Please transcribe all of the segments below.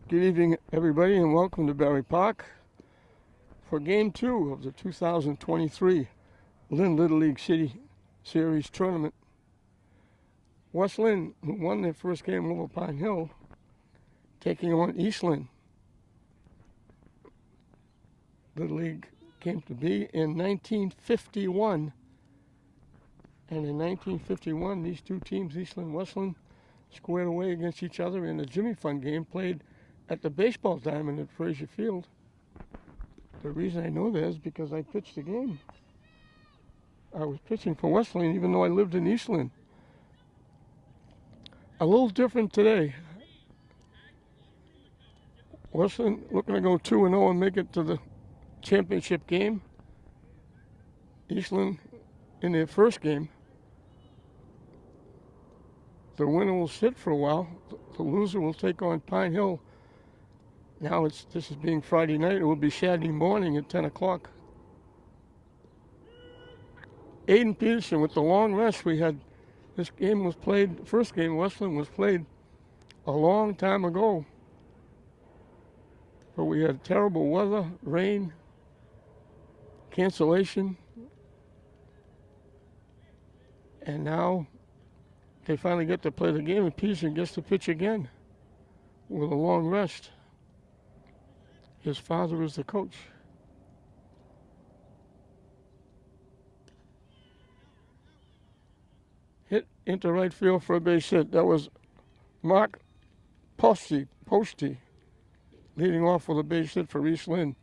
Good evening, everybody, and welcome to Barry Park for Game 2 of the 2023 Lynn Little League City Series Tournament. West Lynn, who won their first game over Pine Hill, taking on East Lynn. Little League came to be in 1951, and in 1951, these two teams, East Lynn and West Lynn, squared away against each other in a Jimmy Fund game played at the baseball diamond at Frazier Field. The reason I know that is because I pitched the game. I was pitching for West Lynn even though I lived in East Lynn. A little different today. West Lynn looking to go 2-0 and make it to the championship game. East Lynn in their first game. The winner will sit for a while. The loser will take on Pine Hill. Now this is being Friday night. It will be Saturday morning at 10 o'clock. Aiden Peterson with the long rest. This game was played, first game, West Lynn was played a long time ago. But we had terrible weather, rain, cancellation. And now they finally get to play the game, and Peterson gets to pitch again with a long rest. His father is the coach. Hit into right field for a base hit. That was Mark Posty leading off with a base hit for East Lynn.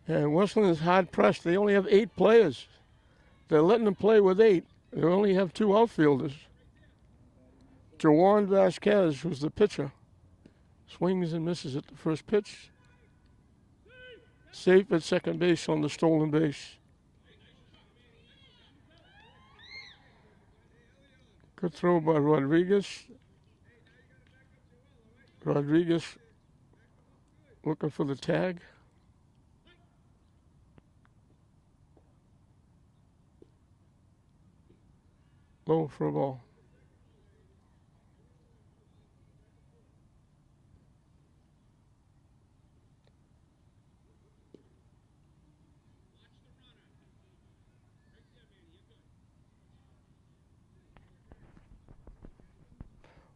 And West Lynn is hard pressed. They only have 8 players. They're letting them play with 8. They only have 2 outfielders. Jawan Vasquez, who's the pitcher, swings and misses at the first pitch. Safe at second base on the stolen base. Good throw by Rodriguez. Rodriguez looking for the tag. Low for a ball.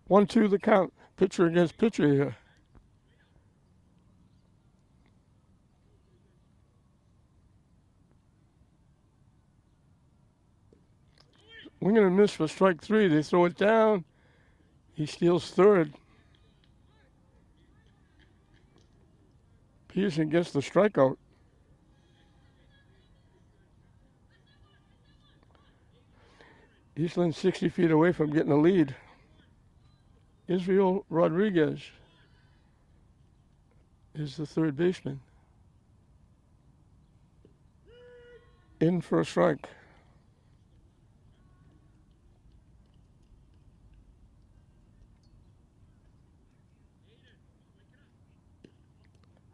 One, two, the count. Pitcher against pitcher here. We're going to miss for strike 3. They throw it down. He steals third. Peterson gets the strikeout. East Lynn 60 feet away from getting a lead. Israel Rodriguez is the third baseman. In for a strike.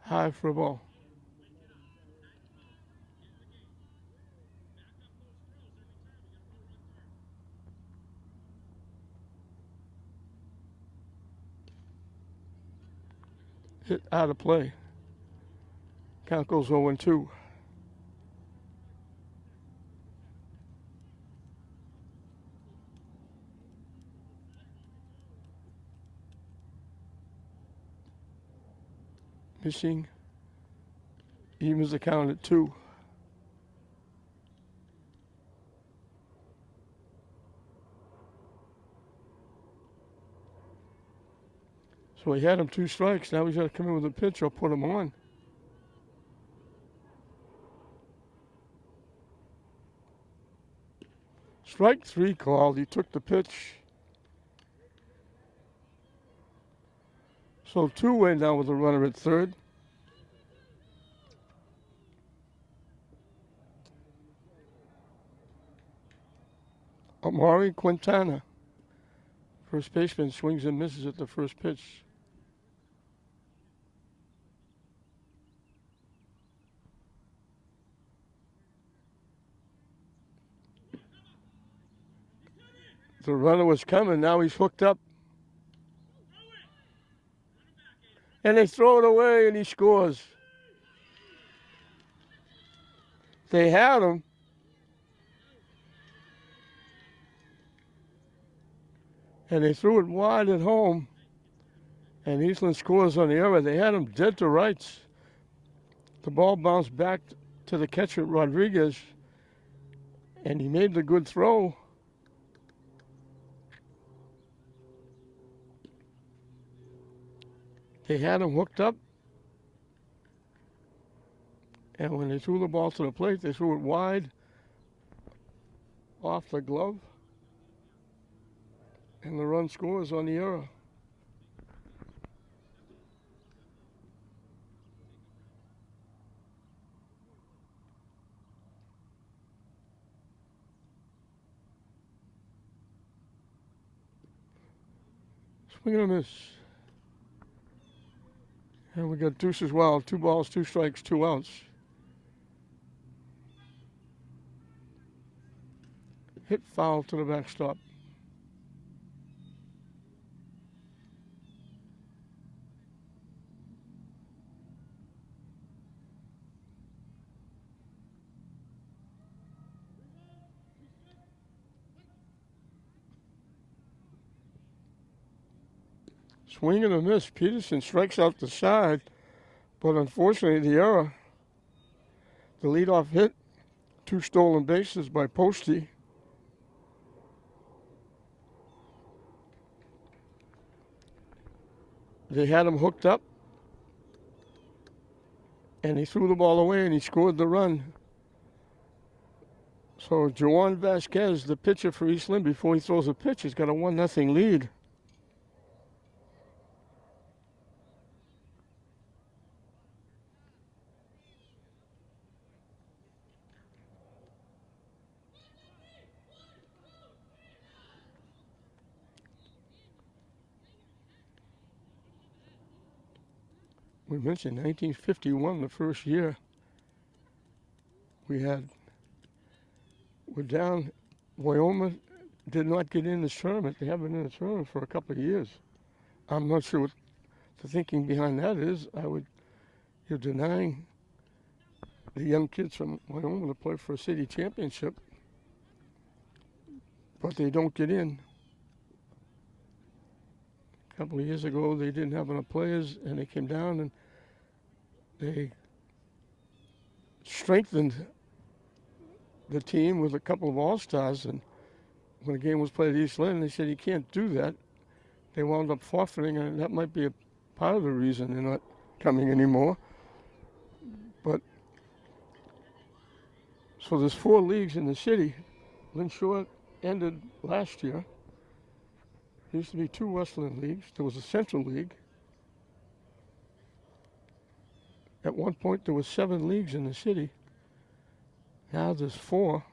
High for a ball. Hit out of play. Count goes 0-2. Missing. Evens the count at 2. So he had him 2 strikes. Now he's got to come in with a pitch or put him on. Strike 3 called. He took the pitch. So 2-way now with the runner at third. Amari Quintana, first baseman, swings and misses at the first pitch. The runner was coming. Now he's hooked up. And they throw it away and he scores. They had him. And they threw it wide at home. And Eastland scores on the error. They had him dead to rights. The ball bounced back to the catcher, Rodriguez. And he made the good throw. They had him hooked up. And when they threw the ball to the plate, they threw it wide off the glove. And the run scores on the error. Swing and a miss. And we got deuce as well. 2 balls, 2 strikes, 2 outs. Hit foul to the backstop. Swing and a miss. Peterson strikes out the side, but unfortunately the error. The leadoff hit, 2 stolen bases by Posty. They had him hooked up, and he threw the ball away and he scored the run. So Juan Vasquez, the pitcher for East Lynn, before he throws a pitch, has got a 1-0 lead. We mentioned 1951, the first year we're down. Wyoming did not get in this tournament. They haven't been in the tournament for a couple of years. I'm not sure what the thinking behind that is. You're denying the young kids from Wyoming to play for a city championship, but they don't get in. A couple of years ago, they didn't have enough players, and they came down and they strengthened the team with a couple of all-stars. And when the game was played at East Lynn, they said you can't do that. They wound up forfeiting, and that might be a part of the reason they're not coming anymore. But so there's 4 leagues in the city. Lynn Shore ended last year. There used to be 2 Westland leagues. There was a Central League. At one point, there were 7 leagues in the city. Now there's 4.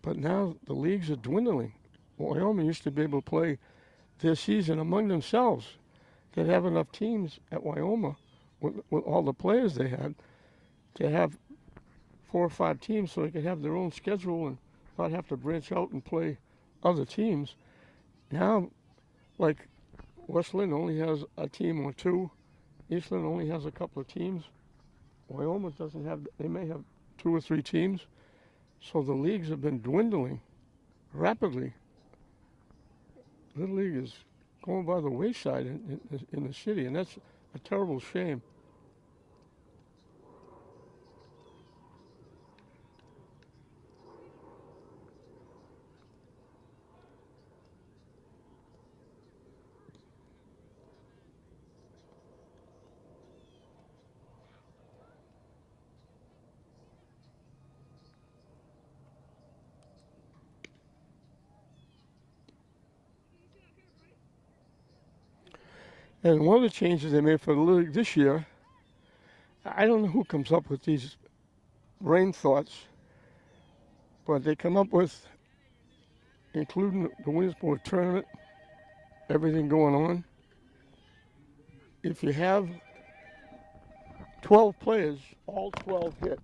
But now the leagues are dwindling. Wyoming used to be able to play their season among themselves. They'd have enough teams at Wyoming with all the players they had to have 4 or 5 teams so they could have their own schedule and not have to branch out and play other teams. Now, like West Lynn only has a team or 2. East Lynn only has a couple of teams. Wyoming doesn't have, they may have 2 or 3 teams. So the leagues have been dwindling rapidly. Little League is going by the wayside in the city, and that's a terrible shame. And one of the changes they made for the league this year, I don't know who comes up with these brain thoughts, but they come up with, including the Williamsport tournament, everything going on. If you have 12 players, all 12 hit.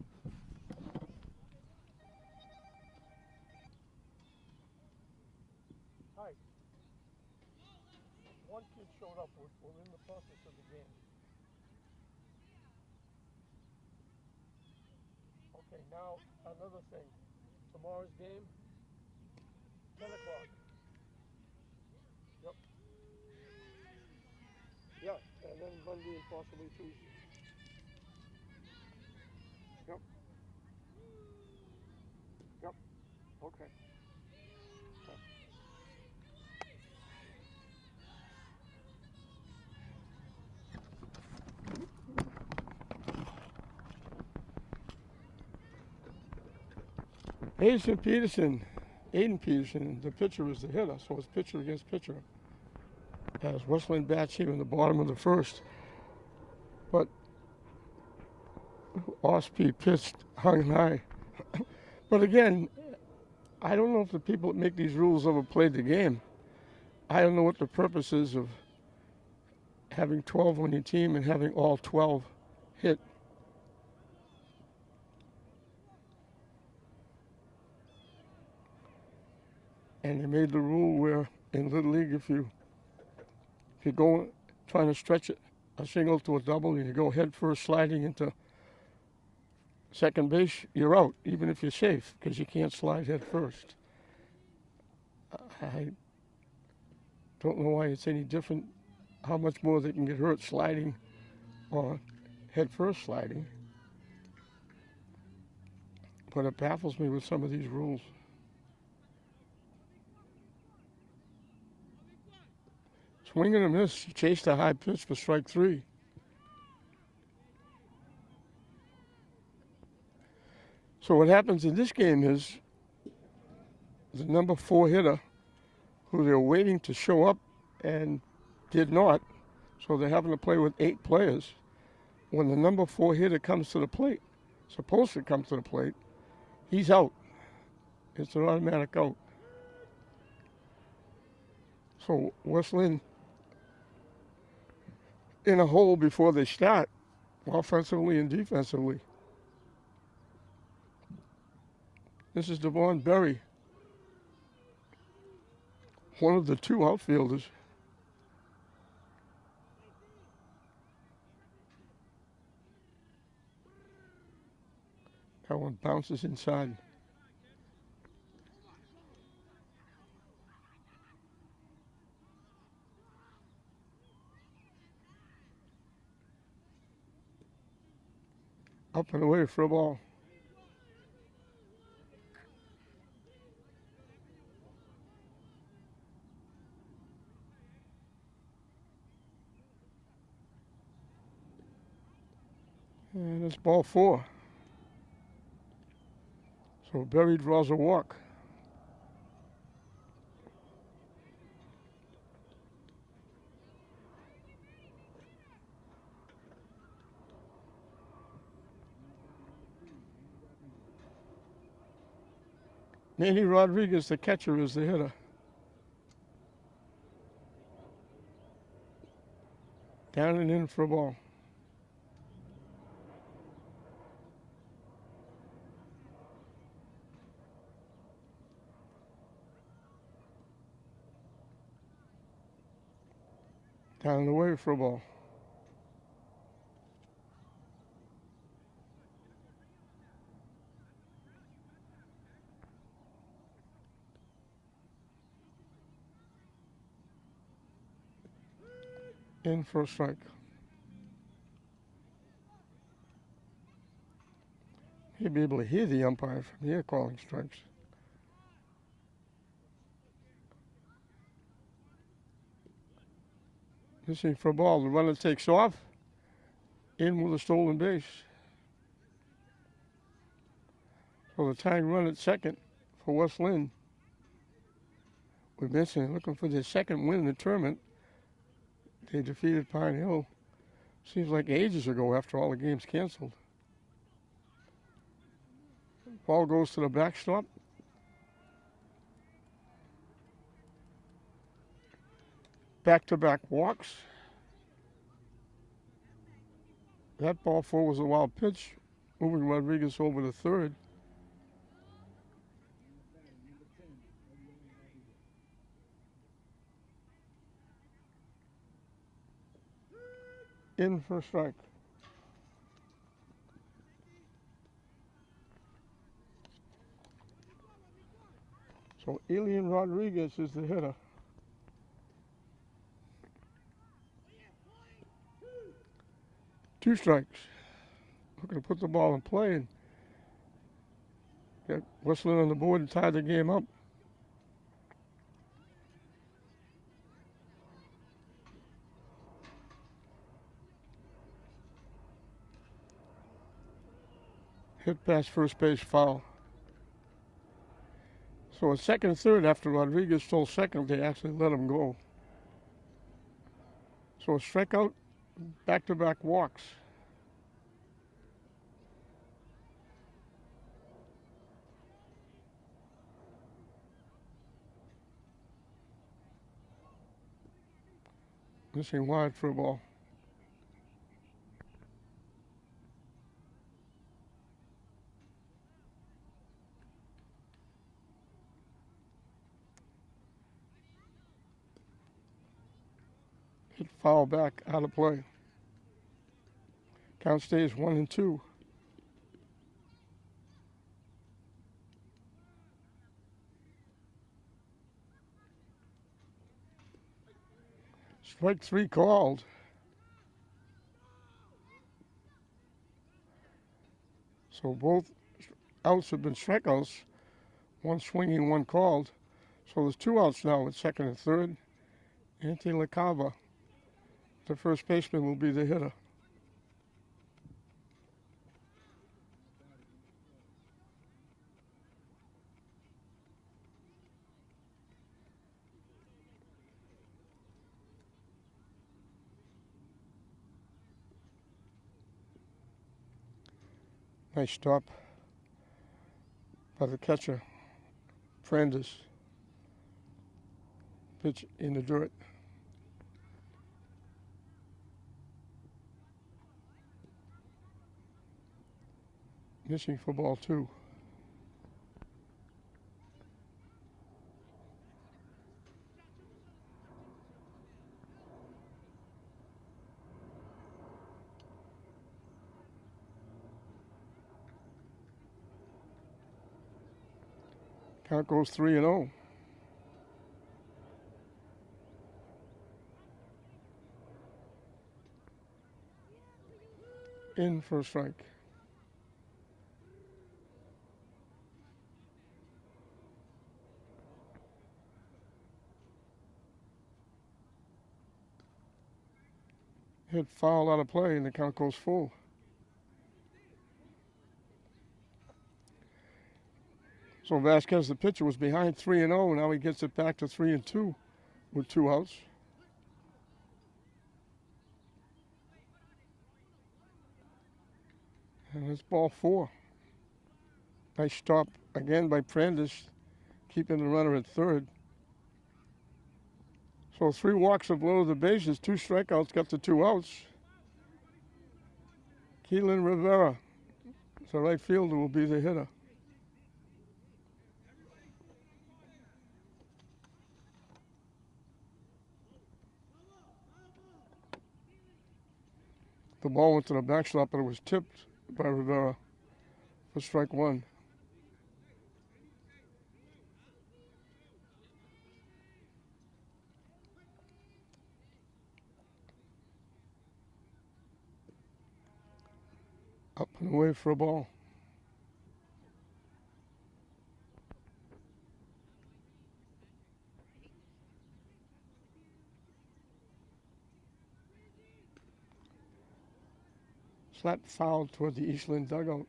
one kid showed up. We're in the process of the game. Okay, now another thing. Tomorrow's game, 10 o'clock. Yep. Yeah, and then Monday and possibly Tuesday. Yep. Yep. Okay. Aiden Peterson, the pitcher is the hitter, so it's pitcher against pitcher. As Westland bats here in the bottom of the first. But Osprey pitched hung high. But again, I don't know if the people that make these rules ever played the game. I don't know what the purpose is of having 12 on your team and having all 12 hit. And they made the rule where in Little League, if you go trying to stretch a single to a double and you go head first sliding into second base, you're out, even if you're safe, because you can't slide head first. I don't know why it's any different, how much more they can get hurt sliding or head first sliding. But it baffles me with some of these rules. Swing and a miss. He chased a high pitch for strike 3. So what happens in this game is the number 4 hitter, who they're waiting to show up and did not, so they're having to play with 8 players. When the number 4 hitter comes to the plate, supposed to come to the plate, he's out. It's an automatic out. So West Lynn in a hole before they start, offensively and defensively. This is Devon Berry, one of the 2 outfielders. That one bounces inside. Up and away for a ball. And it's ball 4. So Berry draws a walk. Manny Rodriguez, the catcher, is the hitter. Down and in for a ball. Down and away for a ball. In for a strike. He'll be able to hear the umpire from here calling strikes. Missing for a ball. The runner takes off. In with a stolen base. So the tying run at second for West Lynn. We mentioned looking for their second win in the tournament. They defeated Pine Hill. Seems like ages ago after all the games canceled. Ball goes to the backstop. Back-to-back walks. That ball 4 was a wild pitch, moving Rodriguez over to third. in for a strike. So Elian Rodriguez is the hitter. Two strikes. We're going to put the ball in play and get Whistling on the board and tie the game up. Hit past first base, foul. So at second and third, after Rodriguez stole second, they actually let him go. So a strikeout, back-to-back walks. Missing wide for a ball. Hit foul back, out of play. Count stays 1-2. Strike three called. So both outs have been strikeouts. One swinging, one called. So there's two outs now at second and third. Ante LaCava, the first baseman, will be the hitter. Nice stop by the catcher, Prandis. Pitch in the dirt. Missing for ball two. Count goes 3-0. In for a strike. Hit foul out of play and the count goes full. So Vasquez, the pitcher, was behind 3-0, and now he gets it back to 3-2 with two outs. And it's ball four. Nice stop again by Prandis, keeping the runner at third. So three walks have loaded the bases, two strikeouts got the two outs. Keelan Rivera, the right fielder, will be the hitter. The ball went to the backstop, but it was tipped by Rivera for strike one. Up and away for a ball. Slap foul toward the Eastland dugout.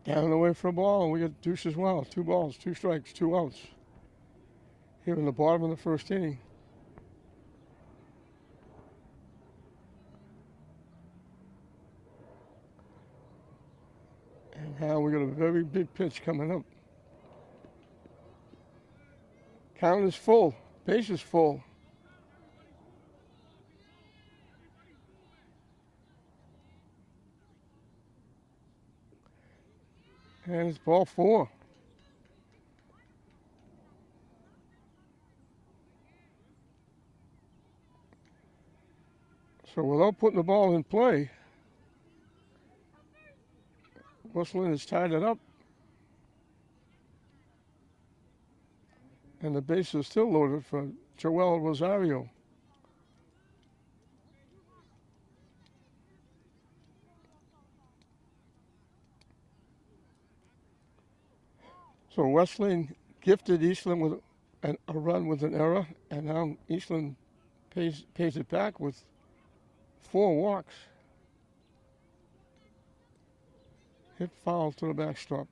Down and away for a ball, and we get deuce as well. 2 balls, 2 strikes, 2 outs. Here in the bottom of the first inning. And now we got a very big pitch coming up. Count is full, base is full. And it's ball 4. So without putting the ball in play, Westland has tied it up. And the base is still loaded for Joel Rosario. So Wesleyan gifted Eastland with a run with an error, and now Eastland pays it back with 4 walks. Hit foul to the backstop.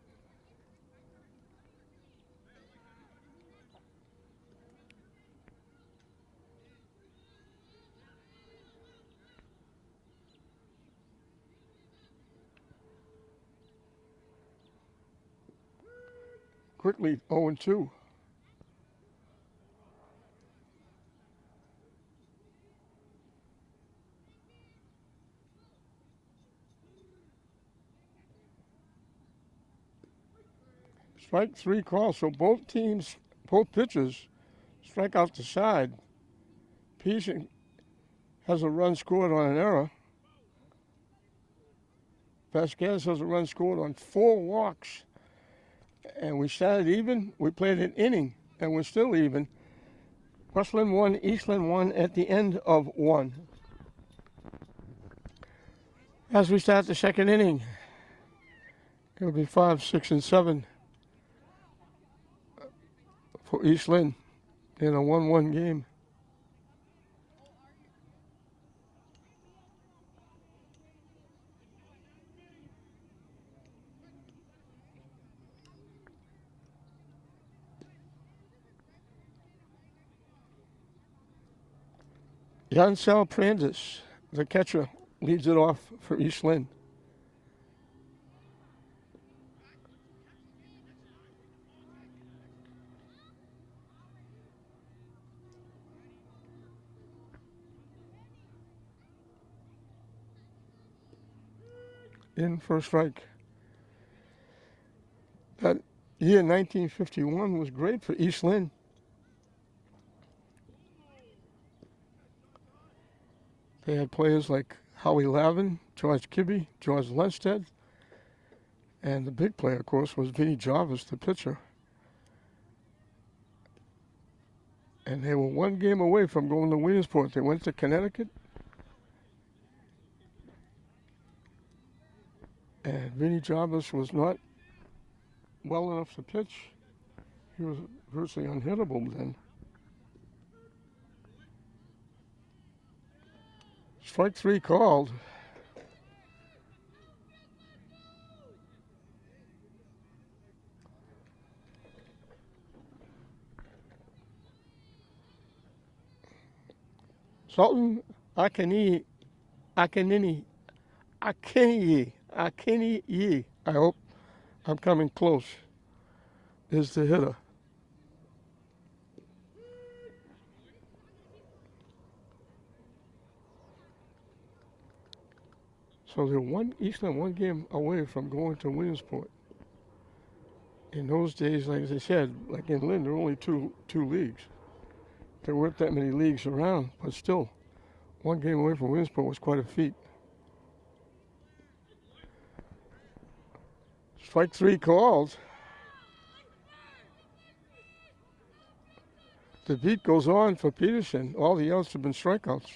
Quickly 0-2. Strike 3 call, so both pitchers strike out the side. Peterson has a run scored on an error. Vasquez has a run scored on 4 walks. And we started even. We played an inning, and we're still even. Westland 1, Eastland 1 at the end of 1. As we start the second inning, it'll be 5, 6, and 7 for Eastland in a 1-1 game. Jansel Prandis, the catcher, leads it off for Eastland. In for a strike. That year, 1951, was great for Eastland. They had players like Howie Lavin, George Kibbe, George Lundstedt, and the big player, of course, was Vinnie Jarvis, the pitcher. And they were 1 game away from going to Williamsport. They went to Connecticut. And Vinnie Jarvis was not well enough to pitch. He was virtually unhittable then. Strike 3 called. Sultan Akinyi, I hope I'm coming close, is the hitter. So they're Eastland 1 game away from going to Williamsport. In those days, like I said, like in Lynn, there were only two leagues. There weren't that many leagues around, but still, 1 game away from Williamsport was quite a feat. Strike 3 called. The beat goes on for Peterson. All the outs have been strikeouts.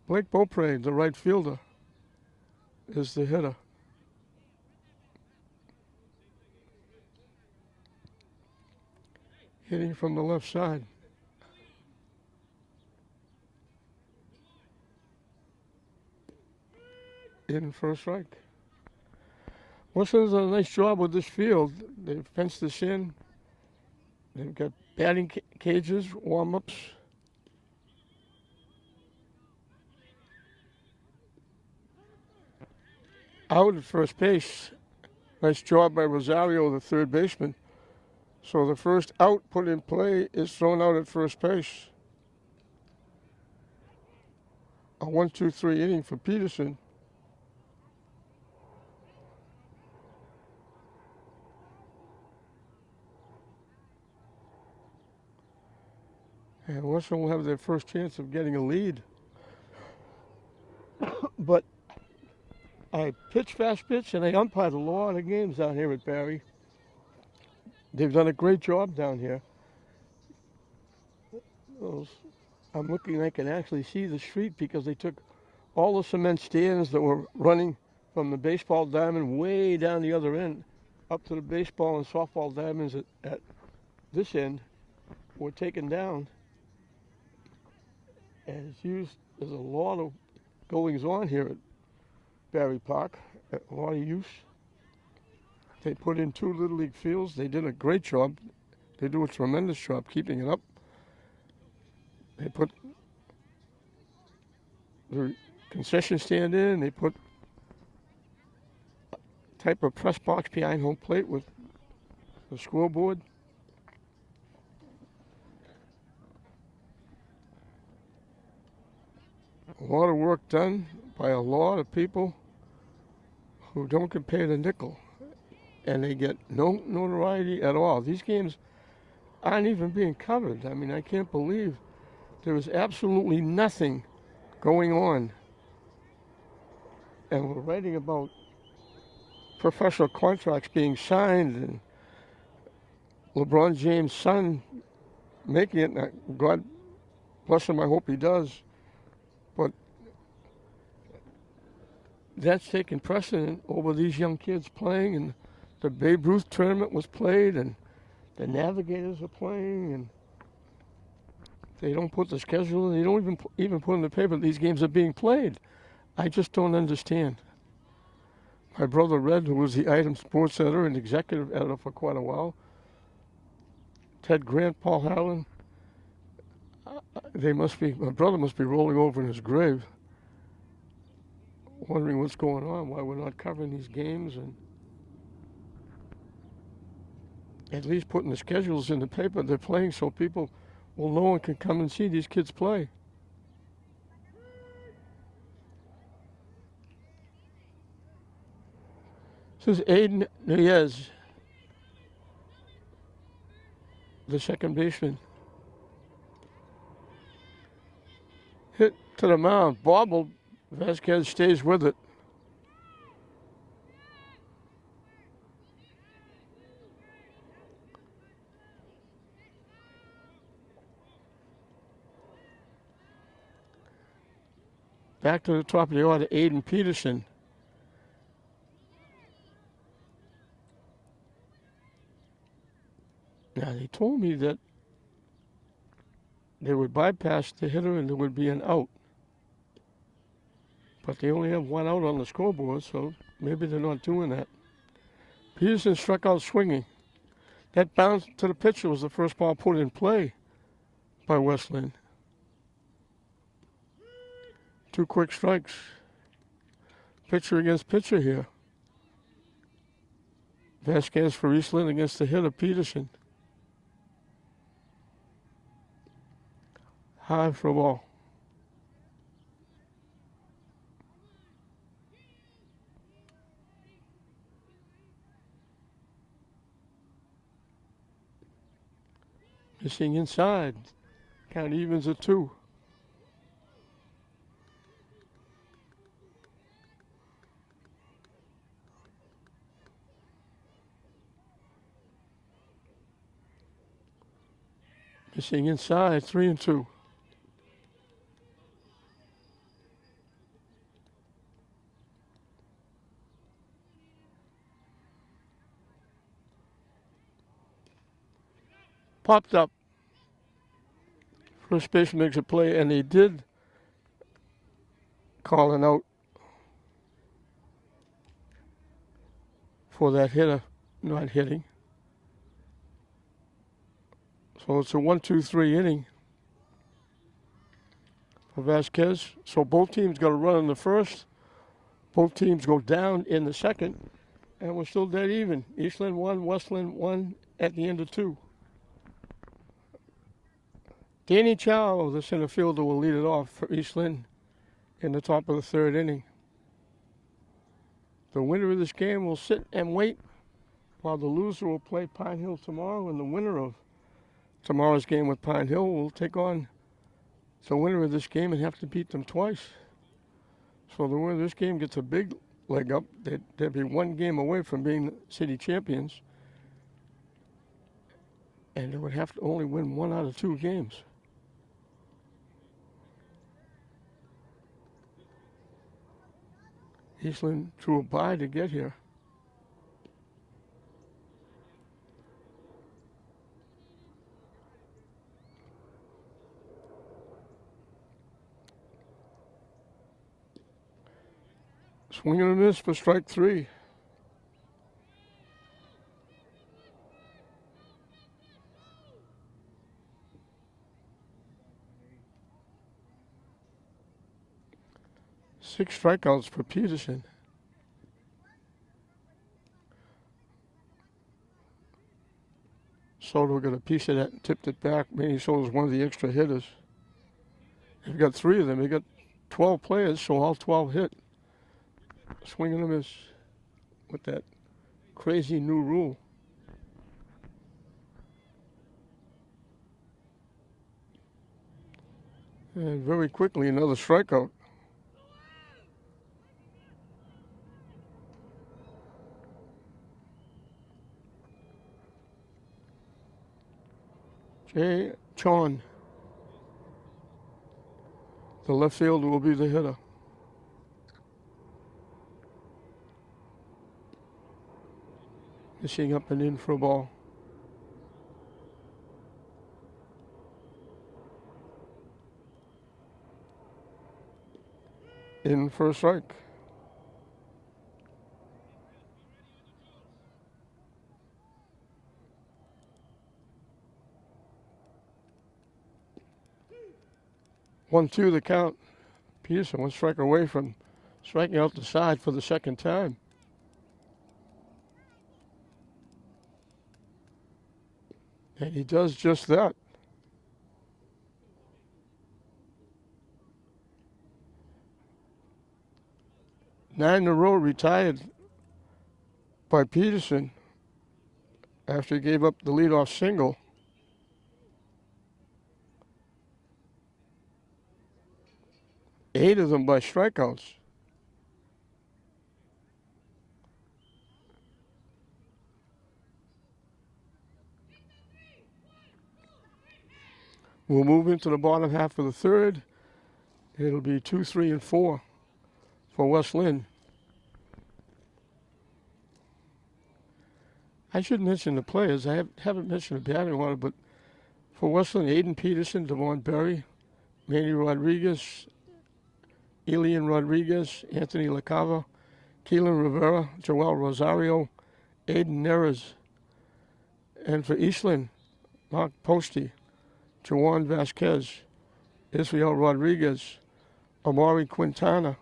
Blake Beaupre, the right fielder, is the hitter. Hitting from the left side. In for a strike. Wilson's done a nice job with this field. They've fenced this in. They've got batting cages, warm-ups. Out at first base. Nice job by Rosario, the third baseman. So the first out put in play is thrown out at first base. A 1-2-3 inning for Peterson. And Western will have their first chance of getting a lead. But I pitch, fast pitch, and I umpired a lot of games down here at Barry. They've done a great job down here. I'm looking, I can actually see the street because they took all the cement stands that were running from the baseball diamond way down the other end up to the baseball and softball diamonds at this end were taken down. And it's used, there's a lot of goings on here at Barry Park, a lot of use. They put in 2 Little League fields. They did a great job. They do a tremendous job keeping it up. They put the concession stand in. They put a type of press box behind home plate with the scoreboard. A lot of work done by a lot of people who don't get paid a nickel, and they get no notoriety at all. These games aren't even being covered. I mean, I can't believe there is absolutely nothing going on. And we're writing about professional contracts being signed and LeBron James' son making it. God bless him, I hope he does. But that's taking precedent over these young kids playing, and the Babe Ruth tournament was played, and the Navigators are playing, and they don't put the schedule, they don't even put in the paper these games are being played. I just don't understand. My brother Red, who was the Item Sports editor and executive editor for quite a while, Ted Grant, Paul Howland, my brother must be rolling over in his grave, wondering what's going on, why we're not covering these games, and at least putting the schedules in the paper they're playing so people will know and can come and see these kids play. This is Aiden Nunez, the second baseman. Hit to the mound, bobbled. Vasquez stays with it. Back to the top of the order, Aiden Peterson. Now, they told me that they would bypass the hitter and there would be an out. But they only have 1 out on the scoreboard, so maybe they're not doing that. Peterson struck out swinging. That bounce to the pitcher was the first ball put in play by West Lynn. 2 quick strikes. Pitcher against pitcher here. Vasquez for East Lynn against the hitter, Peterson. High for a ball. Missing inside. Count evens at 2. Missing inside, 3-2. Popped up. First baseman makes a play, and they did call an out for that hitter not hitting. So it's a 1-2-3 inning for Vasquez. So both teams got a run in the first. Both teams go down in the second, and we're still dead even. East Lynn 1, West Lynn 1 at the end of 2. Danny Chow, the center fielder, will lead it off for East Lynn in the top of the 3rd inning. The winner of this game will sit and wait while the loser will play Pine Hill tomorrow, and the winner of tomorrow's game with Pine Hill will take on the winner of this game and have to beat them twice. So the winner of this game gets a big leg up. They'd be one game away from being city champions. And they would have to only win 1 out of 2 games. Eastland drew a bye to get here. Swing and a miss for strike 3. Six strikeouts for Peterson. Soto got a piece of that and tipped it back. Manny Soto's one of the extra hitters. They've got 3 of them. They got 12 players, so all 12 hit. Swing and a miss with that crazy new rule. And very quickly, another strikeout. Jay Chon. The left fielder will be the hitter. Missing up and in for a ball. In for a strike. One, two, the count. Peterson 1 strike away from striking out the side for the second time. And he does just that. Nine in a row retired by Peterson after he gave up the leadoff single. Eight of them by strikeouts. We'll move into the bottom half of the third. It'll be 2, 3, and 4 for West Lynn. I should mention the players. I haven't mentioned the batting order, but for West Lynn, Aiden Peterson, Devon Berry, Manny Rodriguez, Elian Rodriguez, Anthony LaCava, Keelan Rivera, Joel Rosario, Aiden Neres. And for Eastland, Mark Posty, Juan Vasquez, Israel Rodriguez, Amari Quintana,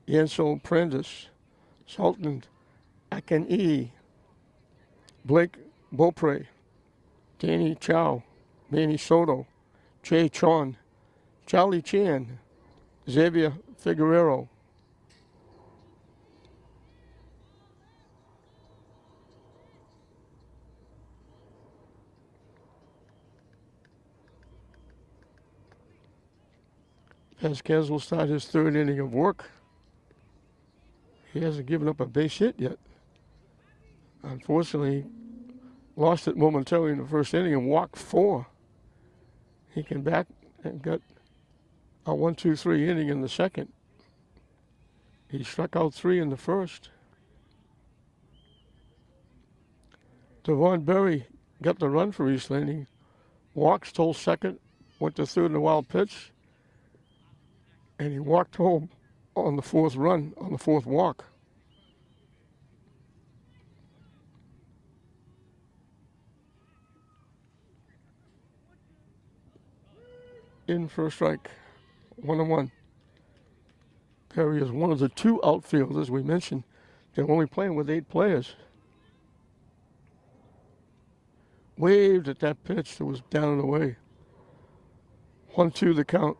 Yancel Prendis, Sultan Akan'i, Blake Beaupre, Danny Chow, Manny Soto, Jay Chon, Charlie Chan, Xavier Figueroa. Vasquez will start his third inning of work. He hasn't given up a base hit yet. Unfortunately, lost it momentarily in the first inning and walked 4. He came back and got a 1-2-3 inning in the second. He struck out 3 in the first. Devon Berry got the run for Eastland. He walked, stole second, went to third in a wild pitch, and he walked home on the 4th run, on the 4th walk. In for a strike, 1-1. Perry is one of the 2 outfielders we mentioned. They're only playing with 8 players. Waved at that pitch that was down and away. 1-2 the count.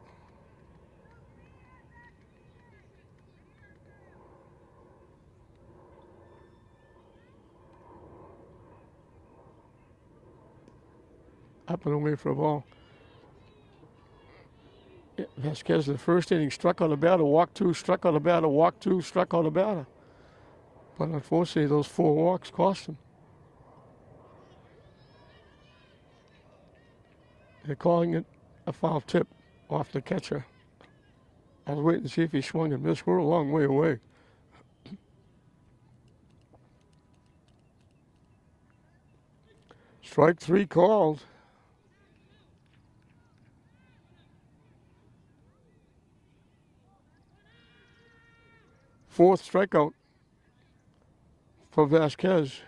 Up and away for a ball. Vasquez, the first inning, struck on the batter, walked two, struck on the batter, walked two, struck on the batter. But unfortunately, those 4 walks cost him. They're calling it a foul tip off the catcher. I was waiting to see if he swung and missed. We're a long way away. Strike 3 called. Fourth strikeout for Vasquez.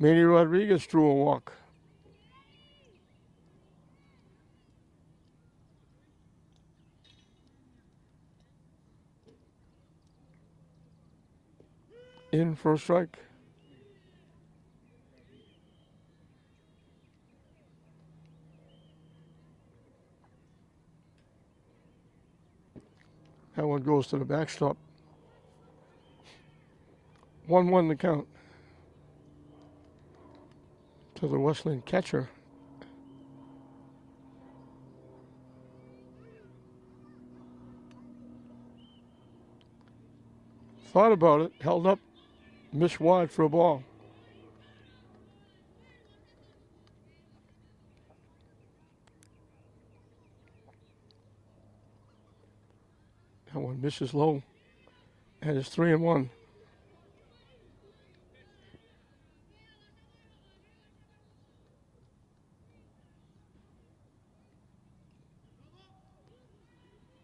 Manny Rodriguez drew a walk. In for a strike. That one goes to the backstop. 1-1 the count to the Wesleyan catcher. Thought about it, held up, missed wide for a ball. That one misses low, and it's 3-1.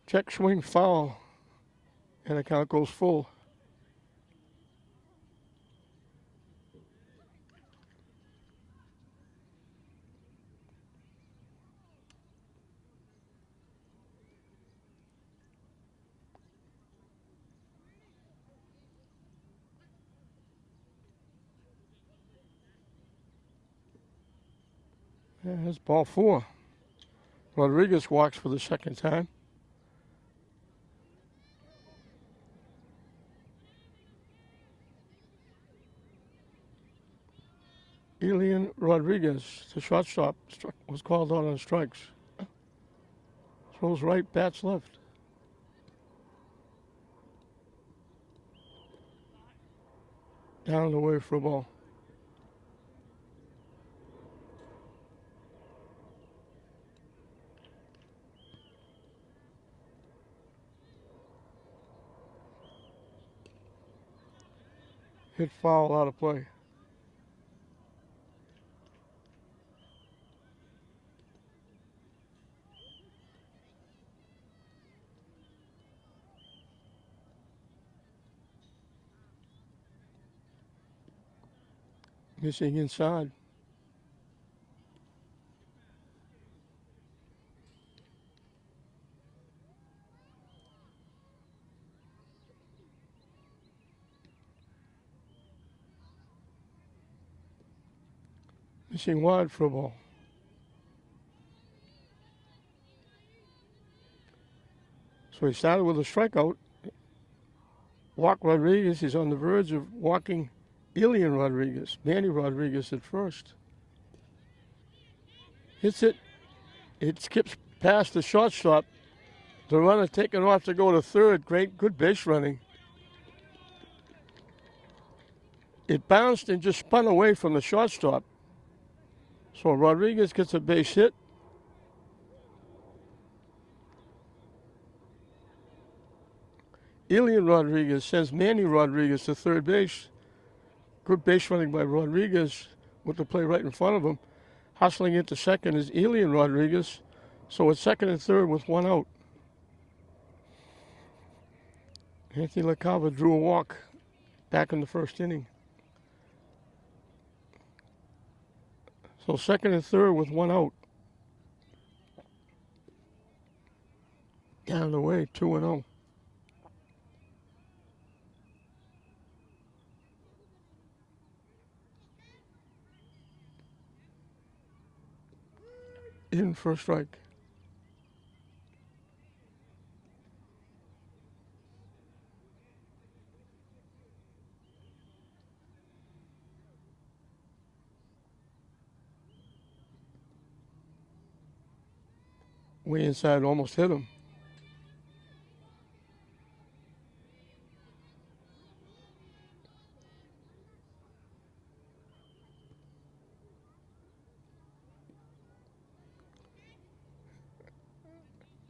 Check swing foul, and the count goes full. And that's ball 4. Rodriguez walks for the second time. Elian Rodriguez, the shortstop, was called out on strikes. Throws right, bats left. Down the way for a ball. Hit foul out of play. Missing inside. Missing wide for a ball. So he started with a strikeout. Walk Rodriguez is on the verge of walking Elian Rodriguez. Manny Rodriguez at first. Hits it. It skips past the shortstop. The runner taking off to go to third. Good base running. It bounced and just spun away from the shortstop. So Rodriguez gets a base hit. Elian Rodriguez sends Manny Rodriguez to third base. Good base running by Rodriguez with the play right in front of him. Hustling into second is Elian Rodriguez. So it's second and third with 1 out. Anthony LaCava drew a walk back in the first inning. So second and third with 1 out. Down the way, 2-0. In for a strike. way inside, almost hit him.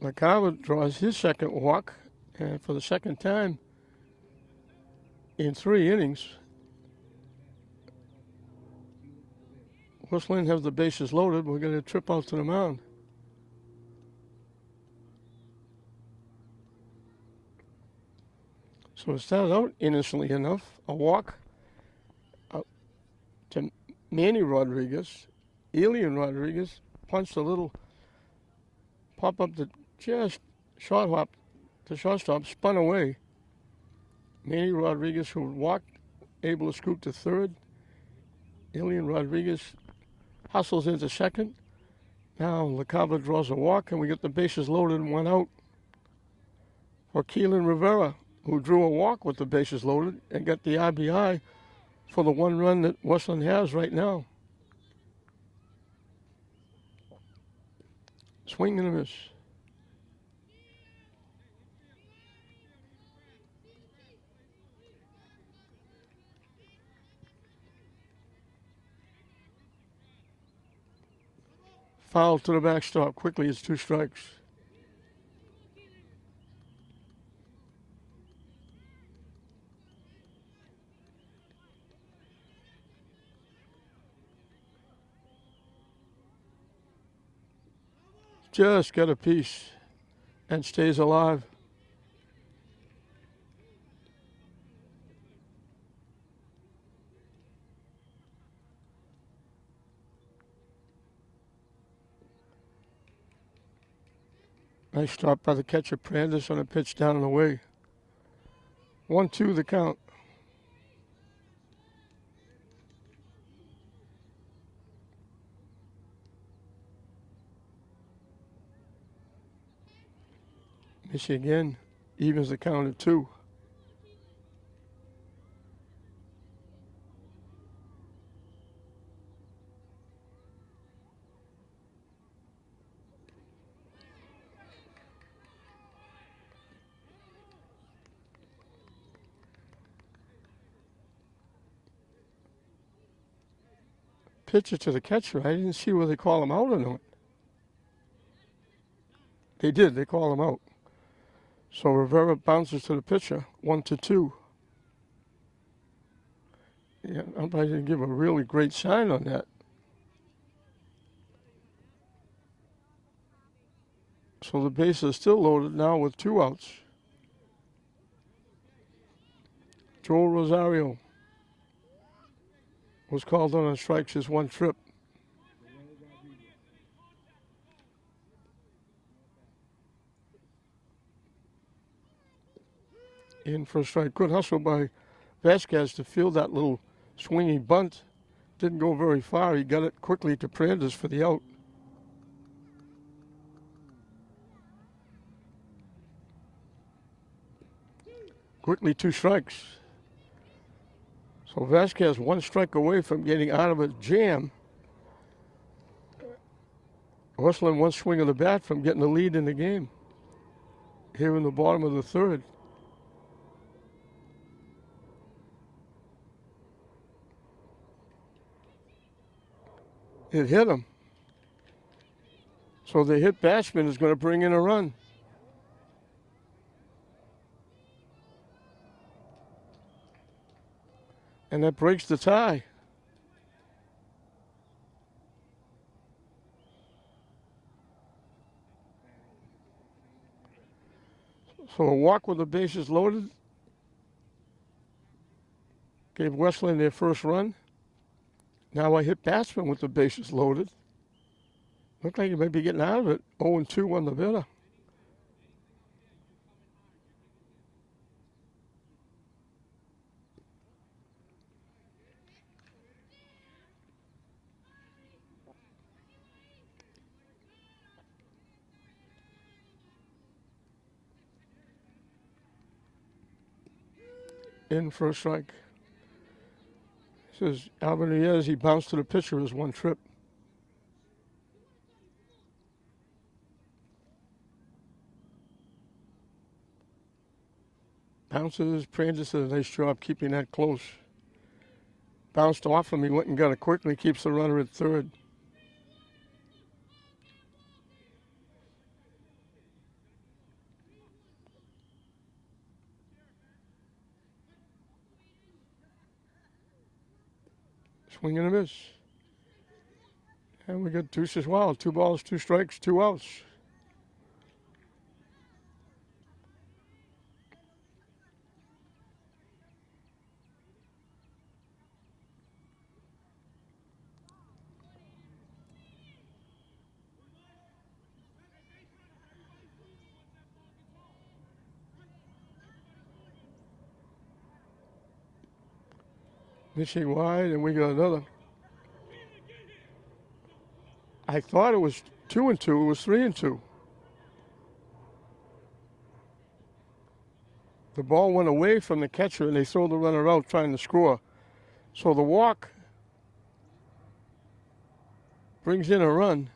LaCava draws his second walk, and for the second time in 3 innings, Lynn have the bases loaded. We're going to trip out to the mound. So it started out innocently enough. A walk to Manny Rodriguez. Elian Rodriguez punched a little pop up to just short hop to shortstop, spun away. Manny Rodriguez, who walked, able to scoop to third. Elian Rodriguez hustles into second. Now LaCava draws a walk, and we get the bases loaded and 1 out for Keelan Rivera, who drew a walk with the bases loaded and got the RBI for the 1 run that Westland has right now. Swing and a miss. Foul to the backstop. Quickly, it's 2 strikes. Just got a piece and stays alive. Nice stop by the catcher, Prandis, on a pitch down and away. 1-2 the count. Miss again, evens the count at 2. Pitch it to the catcher. I didn't see whether they call him out or not. They did. They call him out. So Rivera bounces to the pitcher, 1-2. Yeah, umpire didn't give a really great sign on that. So the bases are still loaded now with 2 outs. Joel Rosario was called on strikes, his 1 trip. In for a strike. Good hustle by Vasquez to field that little swinging bunt. Didn't go very far. He got it quickly to Prandis for the out. Quickly 2 strikes. So Vasquez 1 strike away from getting out of a jam. Westland 1 swing of the bat from getting the lead in the game. Here in the bottom of the 3rd. It hit him. So the hit batsman is going to bring in a run. And that breaks the tie. So a walk with the bases loaded gave Westland their first run. Now a hit batsman with the bases loaded. Looked like he might be getting out of it. 0-2 on the bitter. In for a strike. Says Alvin Reyes, he bounced to the pitcher as 1 trip. Bounces. Prandis did a nice job keeping that close. Bounced off him. He went and got it quickly. Keeps the runner at third. Swing and a miss. And we got deuces wild. 2 balls, 2 strikes, 2 outs. Missing wide, and we got another. I thought it was 2-2. It was 3-2. The ball went away from the catcher, and they throw the runner out trying to score. So the walk brings in a run.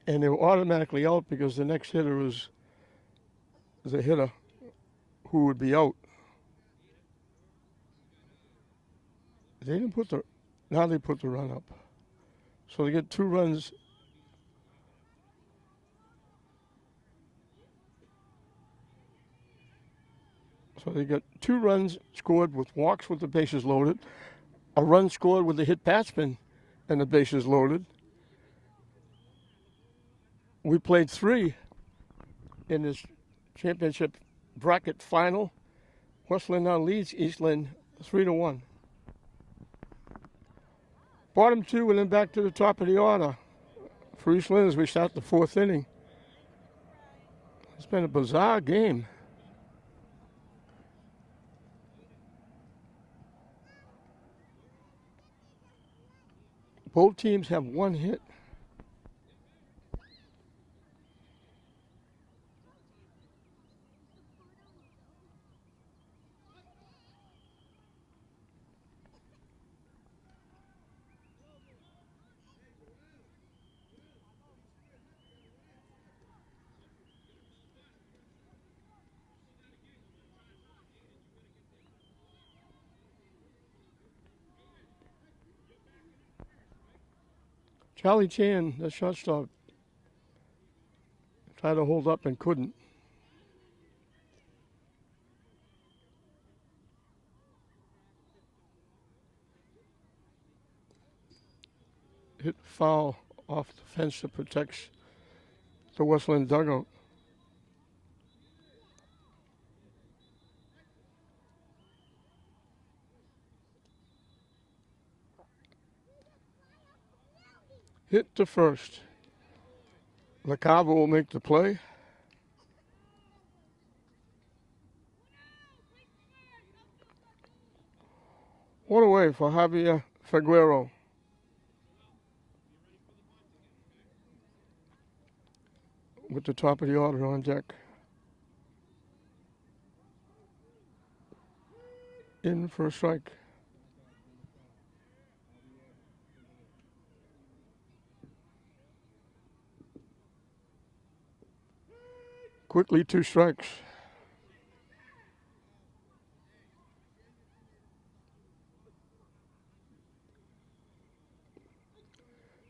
And they were automatically out because the next hitter was the hitter who would be out. They didn't put the, now they put the run up. So they get 2 runs. So they got 2 runs scored with walks with the bases loaded, a run scored with the hit batsman and the bases loaded. We played 3 in this championship bracket final. Westland now leads Eastland 3-1. Bottom 2 and then back to the top of the order. For Eastland as we start the 4th inning. It's been a bizarre game. Both teams have 1 hit. Charlie Chan, the shortstop, tried to hold up and couldn't. Hit foul off the fence that protects the Westland dugout. Hit to first. LaCava will make the play. One away for Javier Figueroa. With the top of the order on deck. In for a strike. Quickly 2 strikes.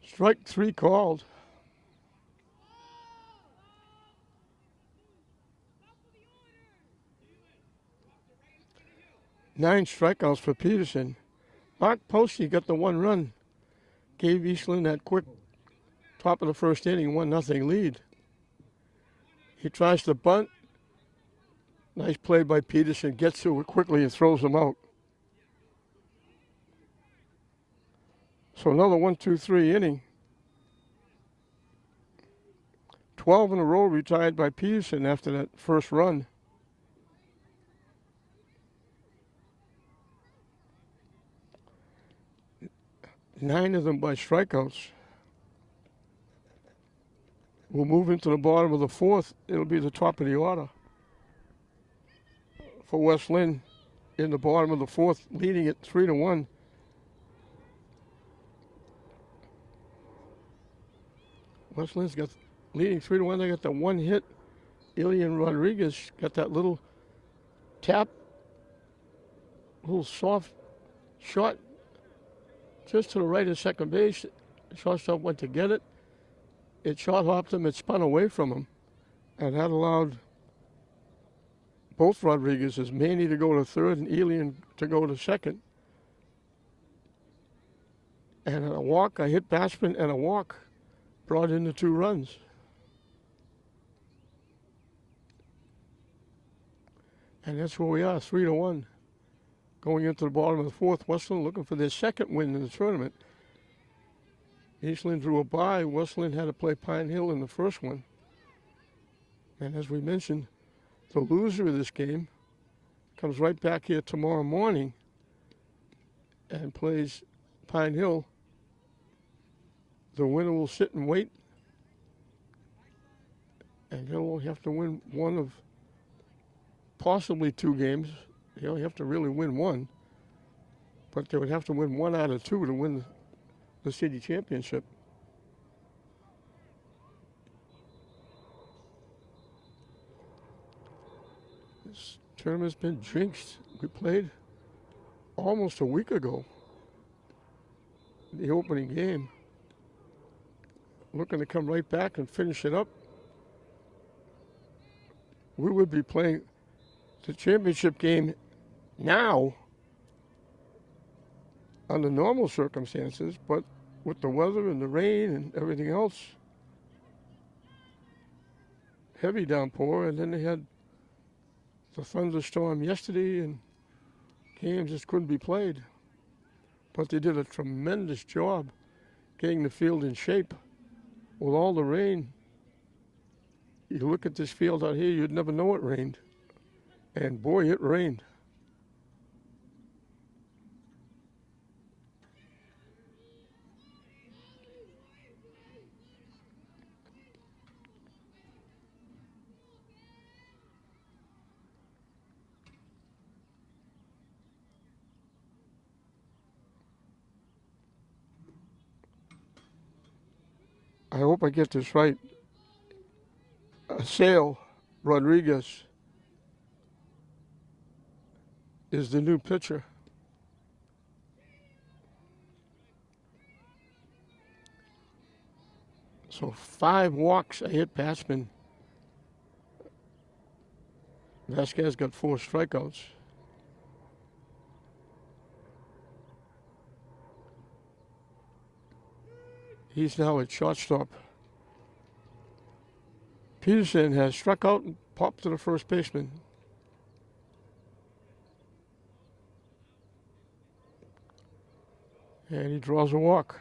Strike 3 called. Nine strikeouts for Peterson. Mark Posey got the 1 run. Gave Eastland that quick top of the first inning 1-0 lead. He tries to bunt. Nice play by Peterson. Gets to it quickly and throws him out. So another 1-2-3 inning. 12 in a row retired by Peterson after that first run. 9 of them by strikeouts. We'll move into the bottom of the 4th. It'll be the top of the order. for West Lynn in the bottom of the fourth, leading it 3-1. West Lynn's got leading 3-1. They got the one hit. Ilian Rodriguez got that little tap, little soft shot just to the right of second base. Shortstop went to get it. It shot hopped him. It spun away from him, and that allowed both Rodriguez's, Manny to go to third and Ilian to go to second. And a walk, a hit batsman and a walk brought in the 2 runs. And that's where we are, 3-1. Going into the bottom of the fourth, West Lynn looking for their second win in the tournament. East Lynn drew a bye. West Lynn had to play Pine Hill in the first one. And as we mentioned, the loser of this game comes right back here tomorrow morning and plays Pine Hill. The winner will sit and wait, and they'll only have to win one of possibly 2 games. They only have to really win one, but they would have to win 1 out of 2 to win the city championship. This tournament's been jinxed. We played almost a week ago, the opening game. Looking to come right back and finish it up. We would be playing the championship game now under normal circumstances, but with the weather and the rain and everything else, heavy downpour, and then they had the thunderstorm yesterday, and games just couldn't be played. But they did a tremendous job getting the field in shape. With all the rain, you look at this field out here, you'd never know it rained. And boy, it rained. I hope I get this right. Sale Rodriguez is the new pitcher. So 5 walks, a hit batsman. Vasquez got 4 strikeouts. He's now at shortstop. Peterson has struck out and popped to the first baseman. And he draws a walk.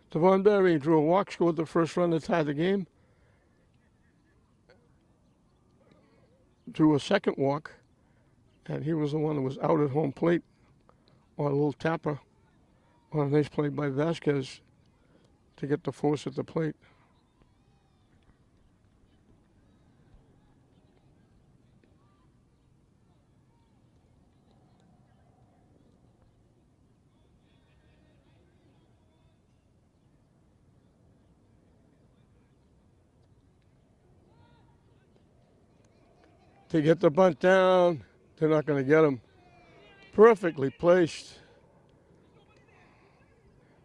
Devon Berry drew a walk, scored the first run to tie the game. Drew a second walk, and he was the one that was out at home plate on a little tapper on a nice play by Vasquez to get the force at the plate. To get the bunt down, they're not going to get him. Perfectly placed.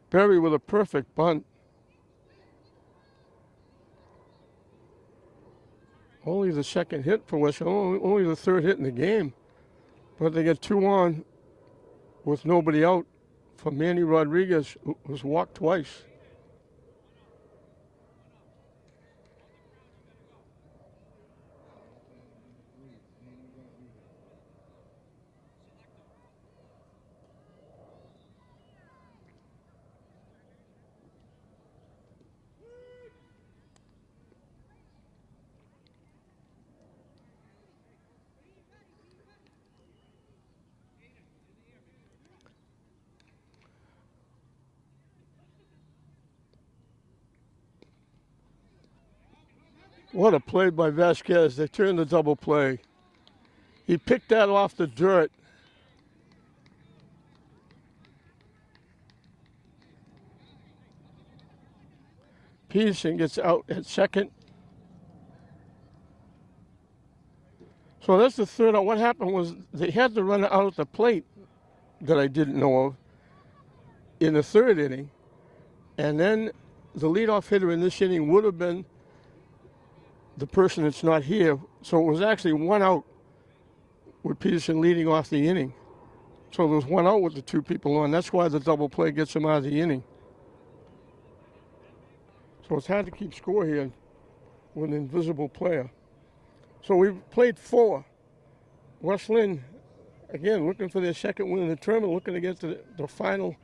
Berry with a perfect bunt. Only the second hit for West, only the third hit in the game. But they get 2 on with nobody out for Manny Rodriguez, who was walked twice. What a play by Vasquez. They turned the double play. He picked that off the dirt. Peterson gets out at second. So that's the third out. What happened was they had to run out at the plate that I didn't know of in the third inning. And then the leadoff hitter in this inning would have been the person that's not here. So it was actually one out with Peterson leading off the inning. So there was one out with the two people on. That's why the double play gets him out of the inning. So it's hard to keep score here with an invisible player. So we've played 4. West Lynn, again, looking for their second win in the tournament, looking to get to the final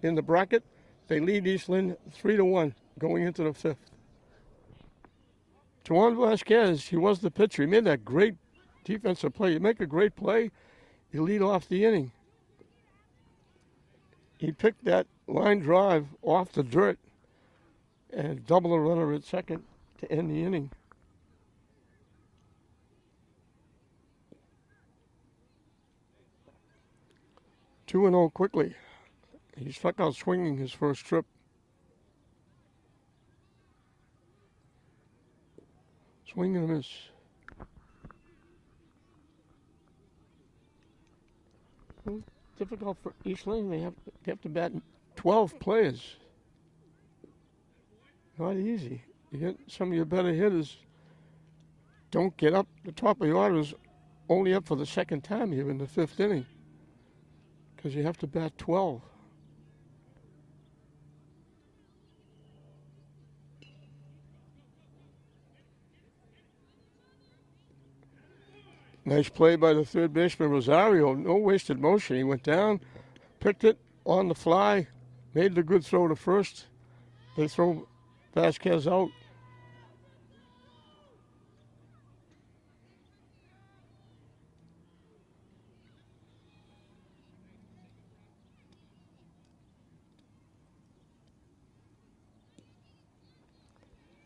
in the bracket. They lead East Lynn 3-1 going into the 5th. Juan Vasquez, he was the pitcher. He made that great defensive play. You make a great play, you lead off the inning. He picked that line drive off the dirt and double the runner at second to end the inning. Two and 0 quickly. He struck out swinging his first trip. Swing and a miss. Well, difficult for East Lynn. They have to bat 12 players. Not easy. You get some of your better hitters don't get up. The top of the order is only up for the second time here in the 5th inning because you have to bat 12. Nice play by the third baseman, Rosario. No wasted motion. He went down, picked it on the fly, made the good throw to first. They throw Vasquez out.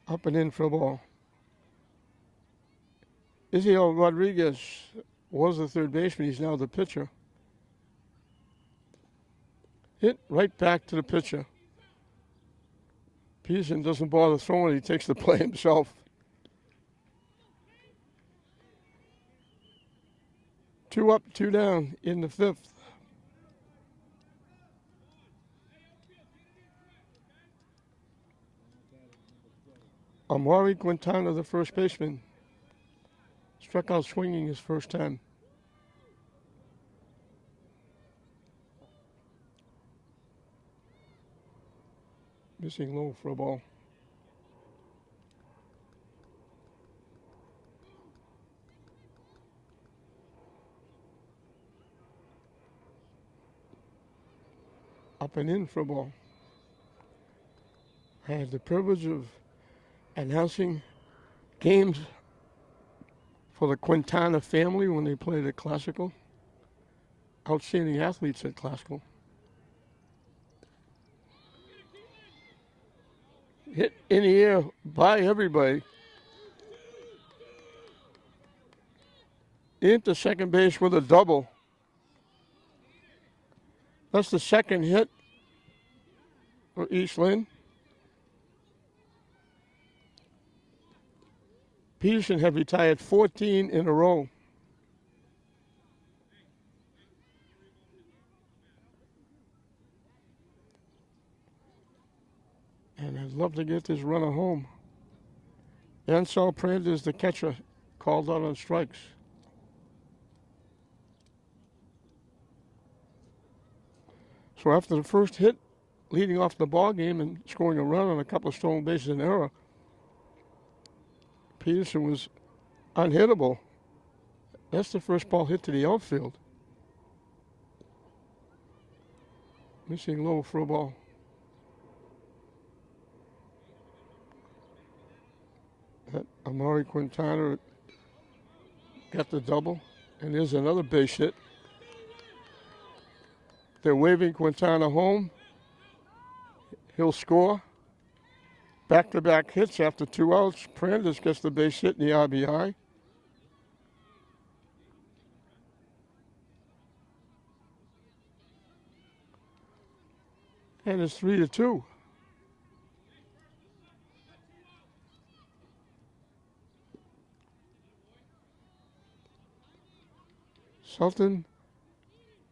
Up and in for a ball. Isiel Rodriguez was the third baseman. He's now the pitcher. Hit right back to the pitcher. Peterson doesn't bother throwing it. He takes the play himself. 2 up, 2 down in the 5th. Amari Quintana, the first baseman, struck out swinging his first time. Missing low for a ball. Up and in for a ball. I had the privilege of announcing games for the Quintana family when they played at Classical. Outstanding athletes at Classical. Hit in the air by everybody. Into second base with a double. That's the second hit for East Lynn. Peterson had retired 14 in a row. And I'd love to get this runner home. Ansel Prandtl, the catcher, called out on strikes. So after the first hit, leading off the ball game and scoring a run on a couple of stolen bases in error, Peterson was unhittable. That's the first ball hit to the outfield. Missing low for a ball. Amari Quintana got the double, and there's another base hit. They're waving Quintana home. He'll score. back-to-back hits after 2 outs. Prandtl gets the base hit in the RBI. And it's 3-2. Sultan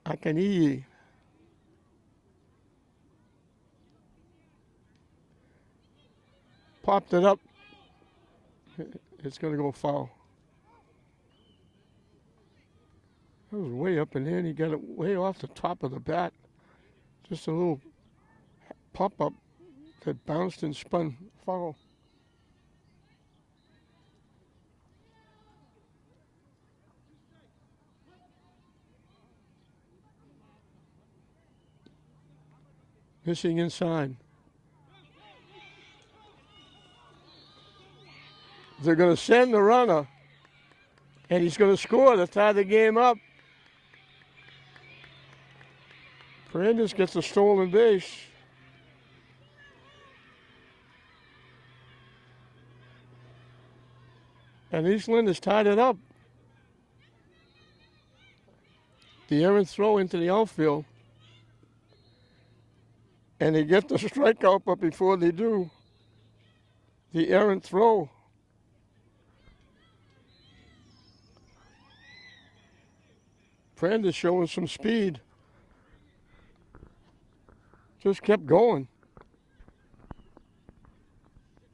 Akaniyi. Popped it up. It's going to go foul. That was way up in there, and he got it way off the top of the bat. Just a little pop-up that bounced and spun foul. Missing inside. They're going to send the runner, and he's going to score to tie the game up. Prandtl gets a stolen base. And East Lynn has tied it up. The errant throw into the outfield. And they get the strikeout, but before they do, the errant throw. Prandtl showing some speed. Just kept going.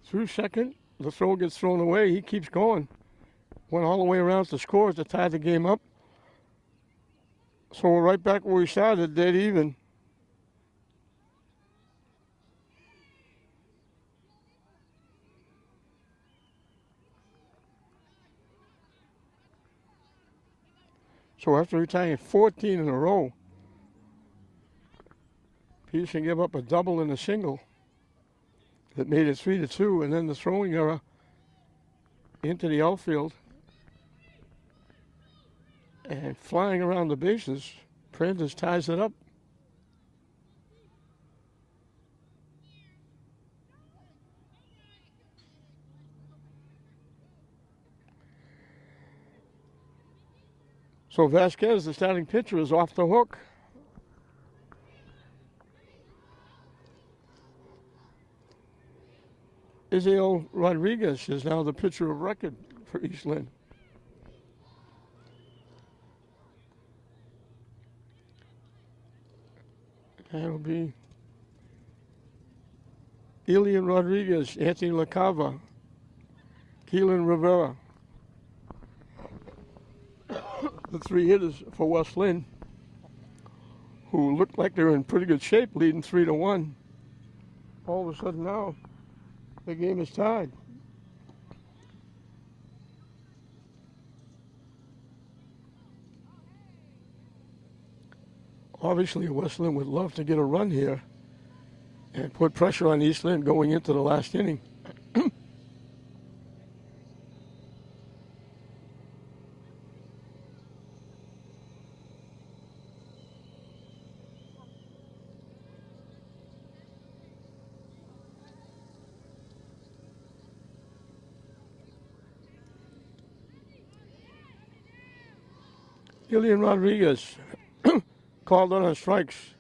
Through second, the throw gets thrown away. He keeps going. Went all the way around to score to tie the game up. So we're right back where we started, dead even. So after retiring 14 in a row, Peterson gave up a double and a single that made it 3-2, and then the throwing error into the outfield. And flying around the bases, Prandtl ties it up. So Vasquez, the starting pitcher, is off the hook. Israel Rodriguez is now the pitcher of record for East Lynn. That'll be Elian Rodriguez, Anthony LaCava, Keelan Rivera. The three hitters for West Lynn, who looked like they're in pretty good shape, leading 3-1. All of a sudden now, the game is tied. Obviously, West Lynn would love to get a run here and put pressure on East Lynn going into the last inning. Elian Rodriguez called on strikes.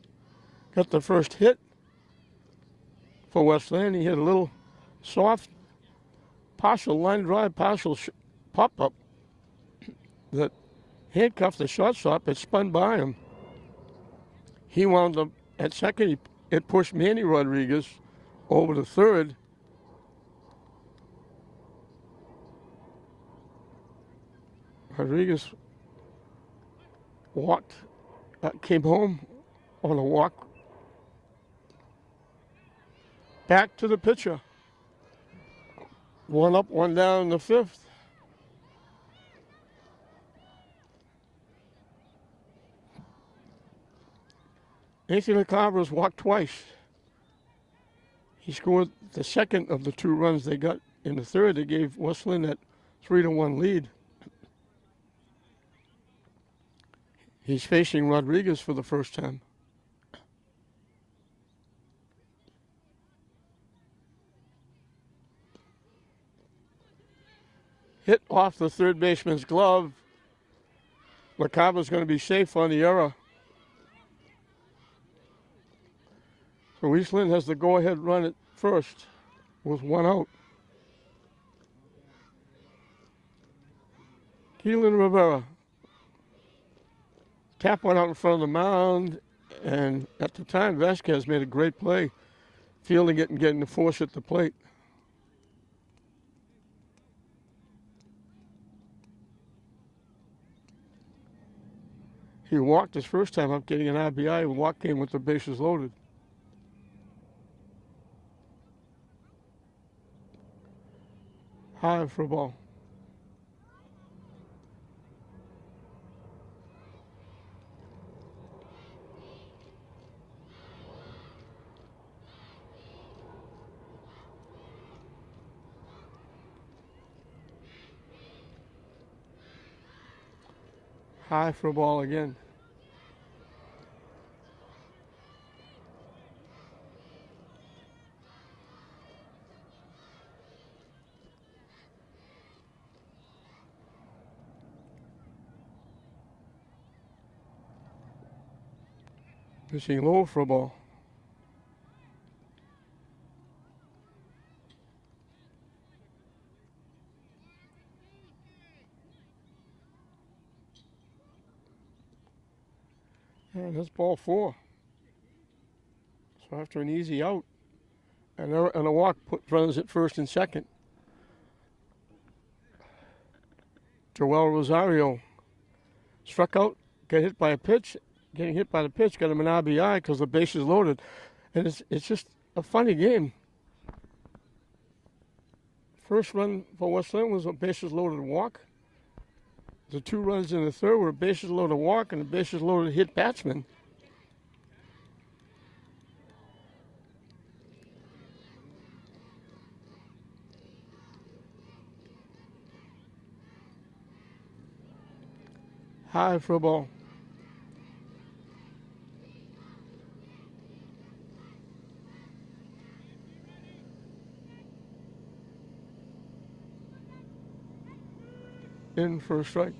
Got the first hit for West Lynn. He hit a little soft, partial line drive, partial pop-up that handcuffed the shortstop. It spun by him. He wound up at second. It pushed Manny Rodriguez over to third. Rodriguez walked, came home on a walk. Back to the pitcher. 1 up, 1 down in the fifth. Anthony LaCava walked twice. He scored the second of the 2 runs they got in the third. They gave West Lynn that 3-1 lead. He's facing Rodriguez for the first time. hit off the third baseman's glove. LaCava's going to be safe on the error. So East Lynn has the go-ahead run at first with 1 out. Keelan Rivera. Tap went out in front of the mound, and at the time, Vasquez made a great play, fielding it and getting the force at the plate. He walked his first time up, getting an RBI. The walk came with the bases loaded. High for a ball. High for a ball again. Pitching low for a ball. And that's ball 4. So after an easy out and a walk, put runners at first and second. Joel Rosario struck out, got hit by a pitch. Getting hit by the pitch got him an RBI because the base is loaded. And it's just a funny game. First run for West Lynn was a bases loaded walk. The 2 runs in the third were a bases loaded walk and a bases loaded hit batsman. High for a ball. In for a strike.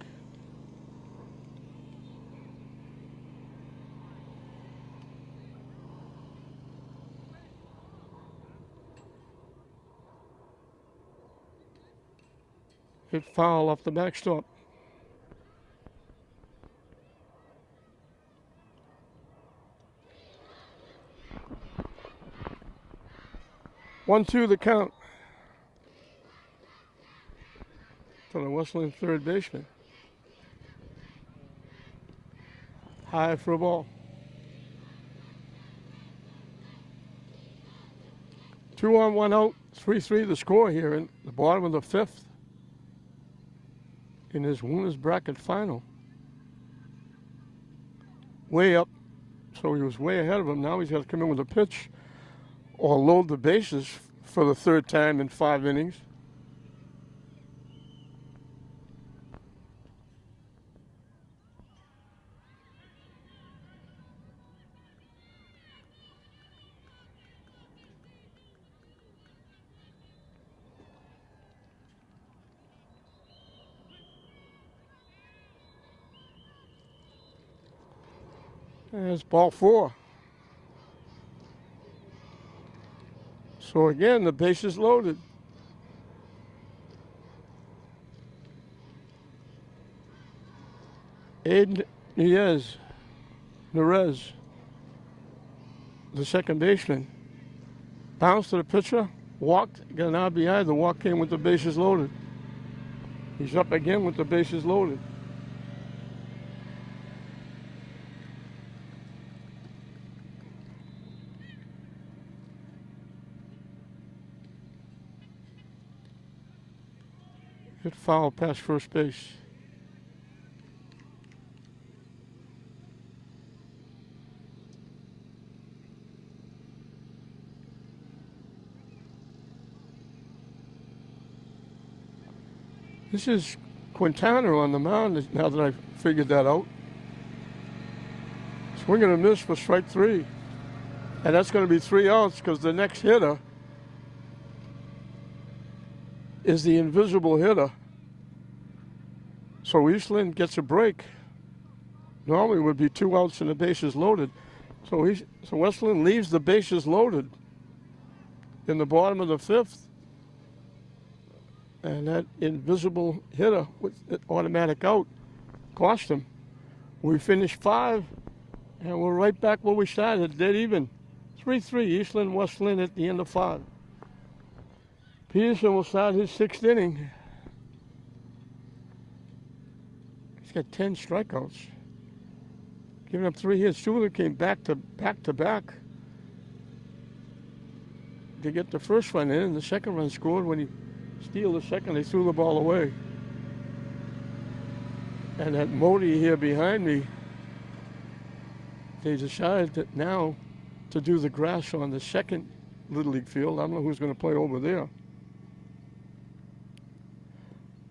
Hit foul off the backstop. One, two, the count. For the West Lynn third baseman. High for a ball. 2 on, 1 out, 3-3 the score here in the bottom of the 5th in his winners bracket final. Way up, so he was way ahead of him. Now he's got to come in with a pitch or load the bases for the 3rd time in 5 innings. There's ball 4. So again, the base is loaded. Aiden Nerez, the second baseman, bounced to the pitcher, walked, got an RBI. The walk came with the bases loaded. He's up again with the bases loaded. Hit foul past first base. This is Quintana on the mound now that I've figured that out. Swing and a miss for strike 3. And that's going to be 3 outs because the next hitter is the invisible hitter, So Eastland gets a break. Normally it would be 2 outs and the bases loaded. So Westland leaves the bases loaded in the bottom of the 5th. And that invisible hitter with automatic out cost him. We finished 5, and we're right back where we started, dead even. 3-3, Eastland, Westland at the end of 5. Peterson will start his 6th inning. He's got 10 strikeouts. Giving up 3 hits. 2 of them came back to back to get the first run in, and the second run scored when he steal the second. They threw the ball away. And that Modi here behind me, they decided that now to do the grass on the second Little League field. I don't know who's going to play over there.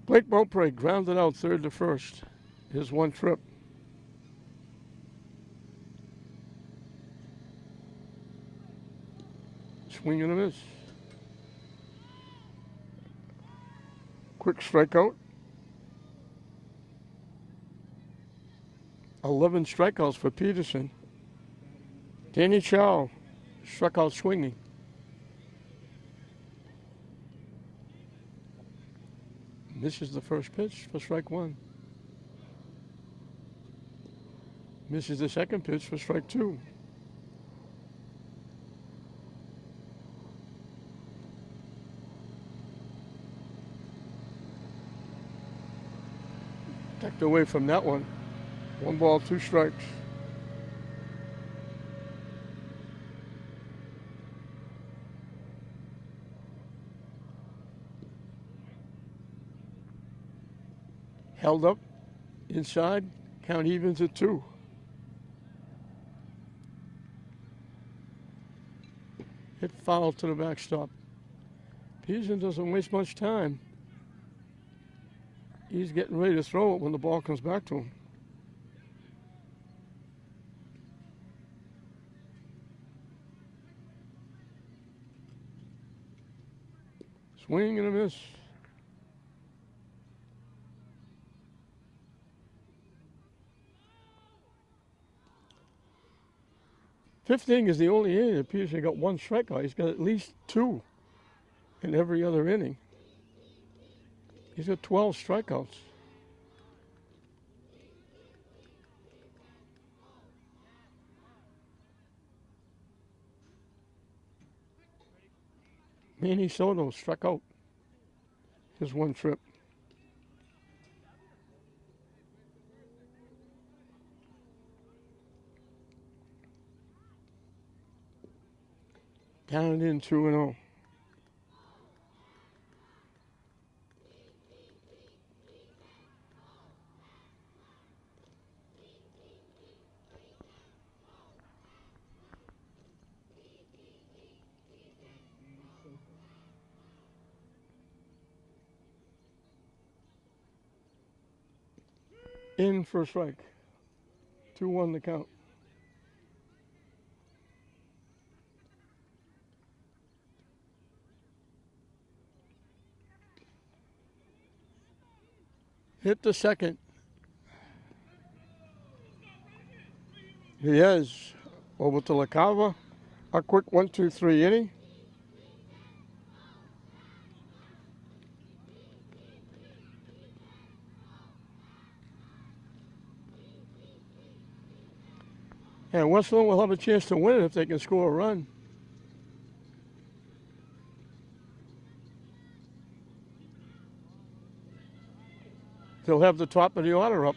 Blake Beaupre grounded out 3rd to 1st. His 1 trip. Swing and a miss. Quick strikeout. 11 strikeouts for Peterson. Danny Chow struck out swinging. Misses the first pitch for strike 1. Misses the second pitch for strike 2. Tucked away from that one. 1 ball, 2 strikes. Held up inside, count evens at 2. Hit foul to the backstop. Peterson doesn't waste much time. He's getting ready to throw it when the ball comes back to him. Swing and a miss. Fifth inning is the only inning that Peterson got 1 strikeout. He's got at least 2 in every other inning. He's got 12 strikeouts. Manny Soto struck out his 1 trip. Down and in 2-0. In for a strike. 2-1 the count. Hit the second. He has over to LaCava. A quick 1-2-3 inning. And Westland will have a chance to win it if they can score a run. They'll have the top of the order up.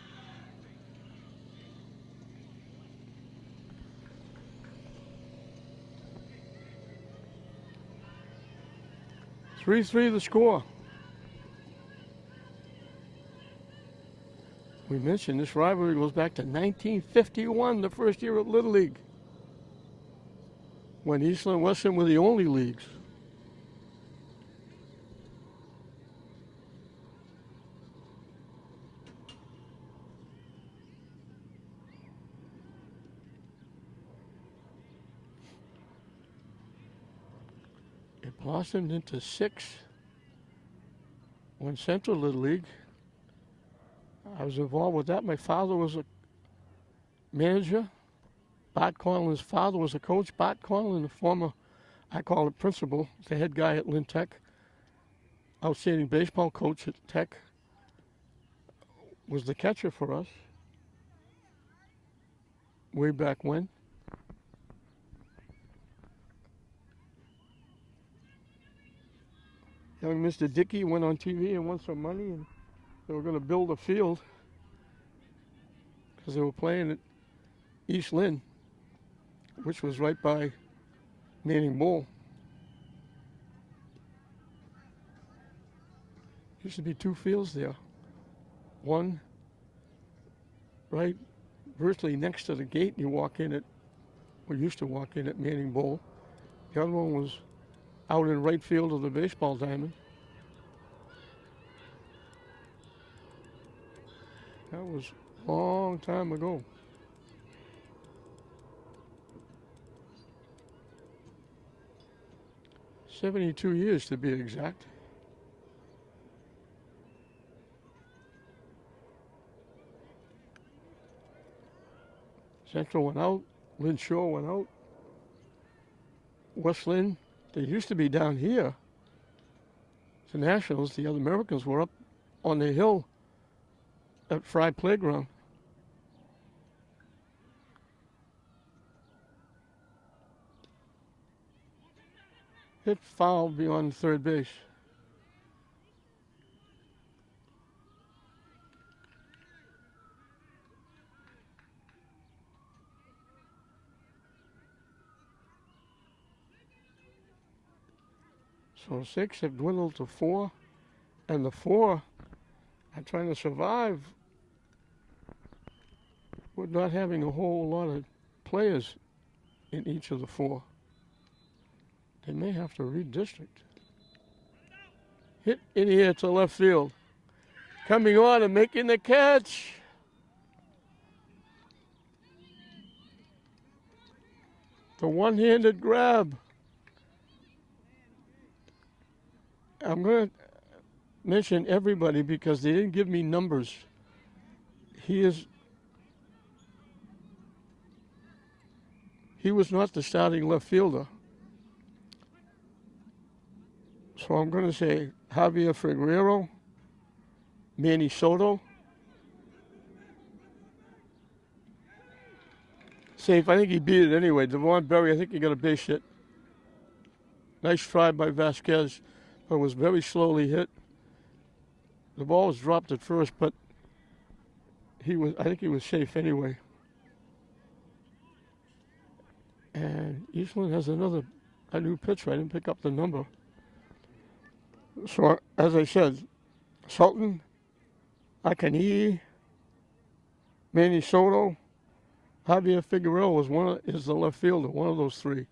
Three the score. We mentioned this rivalry goes back to 1951, the first year of Little League, when Eastland and Westland were the only leagues. It blossomed into 6 when Central Little League I was involved with that. My father was a manager. Bart Conlon's father was a coach. Bart Conlon, the former, I call it principal, the head guy at Lynn Tech, outstanding baseball coach at Tech, was the catcher for us way back when. Young Mr. Dickey went on TV and won some money, and they were going to build a field because they were playing at East Lynn, which was right by Manning Bowl. Used to be two fields there. One right virtually next to the gate you walk in at, or used to walk in at Manning Bowl. The other one was out in right field of the baseball diamond. That was a long time ago. "72 years to be exact. Central went out, Lynn Shore went out. West Lynn, they used to be down here. The Nationals, the other Americans, were up on the hill at Fry Playground. Hit foul beyond third base. So 6 have dwindled to 4, and the 4 are trying to survive with not having a whole lot of players in each of the 4. They may have to redistrict. Hit in here to left field. Coming on and making the catch. The one-handed grab. I'm going to mention everybody because they didn't give me numbers. He was not the starting left fielder. So I'm going to say Javier Figueroa, Manny Soto. Safe, I think he beat it anyway. Devon Berry, I think he got a base hit. Nice try by Vasquez, but was very slowly hit. The ball was dropped at first, but I think he was safe anyway. And Eastland has a new pitcher. I didn't pick up the number. So, as I said, Sultan, Akani, Manny Soto, Javier Figueroa is the left fielder, one of those 3.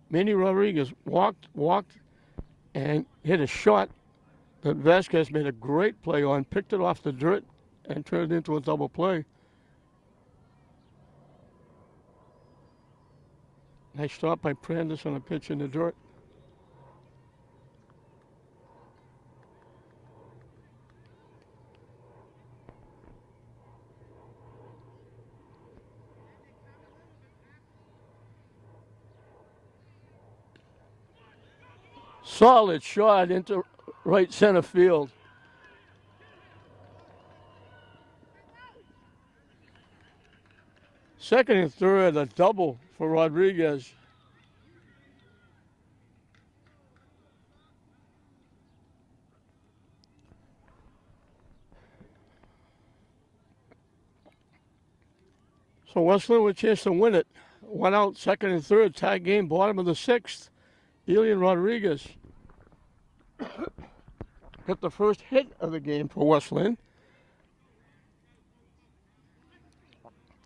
Manny Rodriguez walked, and hit a shot that Vasquez made a great play on, picked it off the dirt, and turned it into a double play. Nice stop by Prandis on a pitch in the dirt. Solid shot into right center field. Second and third, a double for Rodriguez. So Westland with a chance to win it. 1 out, second and third, tie game, bottom of the 6th. Elian Rodriguez got the first hit of the game for Westland.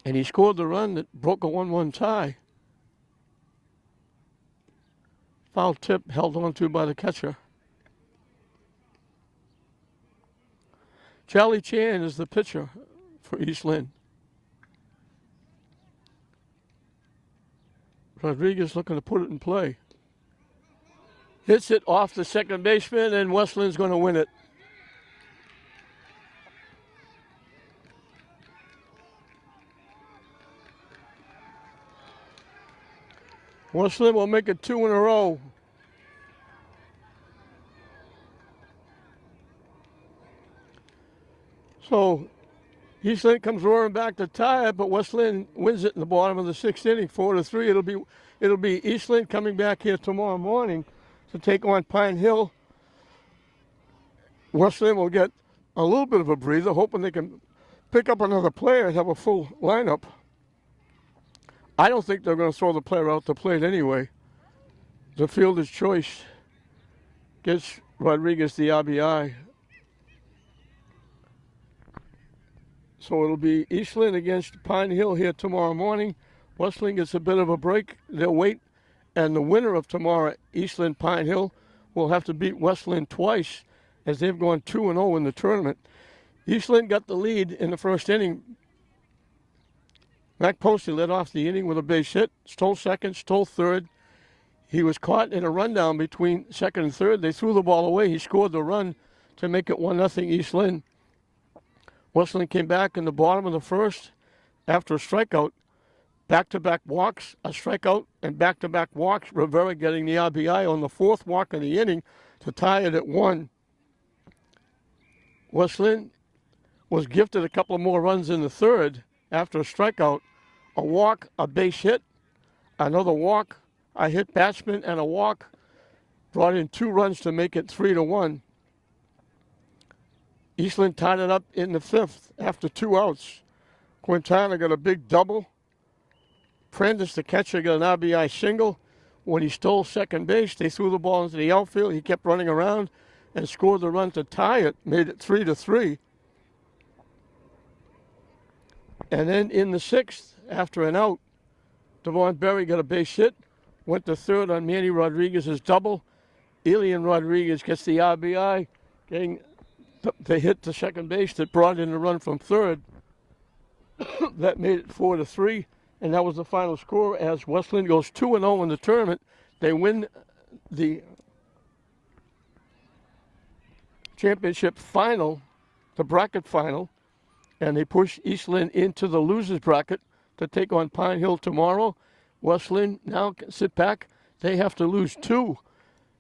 And he scored the run that broke a 1-1 tie. Foul tip held on to by the catcher. Charlie Chan is the pitcher for East Lynn. Rodriguez looking to put it in play. hits it off the second baseman, and Westland's going to win it. Westland will make it 2 in a row. So Eastland comes roaring back to tie it, but Westland wins it in the bottom of the 6th inning, 4-3. It'll be Eastland coming back here tomorrow morning to take on Pine Hill. Westland will get a little bit of a breather, hoping they can pick up another player and have a full lineup. I don't think they're going to throw the player out the plate anyway. The fielder's choice gets Rodriguez the RBI. So it'll be Eastland against Pine Hill here tomorrow morning. Westland gets a bit of a break. They'll wait. And the winner of tomorrow, Eastland Pine Hill, will have to beat Westland twice, as they've gone 2-0 in the tournament. Eastland got the lead in the first inning. Mac Posey led off the inning with a base hit, stole second, stole third. He was caught in a rundown between second and third. They threw the ball away. He scored the run to make it 1-0 Eastland. Westland came back in the bottom of the first after a strikeout. Back-to-back walks, a strikeout, and back-to-back walks. Rivera getting the RBI on the 4th walk of the inning to tie it at 1. Westland was gifted a couple more runs in the third after a strikeout. A walk, a base hit, another walk, a hit batsman, and a walk. Brought in 2 runs to make it 3-1. Eastland tied it up in the 5th after 2 outs. Quintana got a big double. Prentice, the catcher, got an RBI single. When he stole second base, they threw the ball into the outfield. He kept running around and scored the run to tie it, made it 3-3. And then in the 6th, after an out, Devon Berry got a base hit, went to third on Manny Rodriguez's double. Elian Rodriguez gets the RBI, getting the hit to second base that brought in the run from third. That made it 4-3, and that was the final score as Westland goes 2-0 in the tournament. They win the championship final, the bracket final, and they push Eastland into the losers bracket to take on Pine Hill tomorrow. Westland now can sit back. They have to lose 2.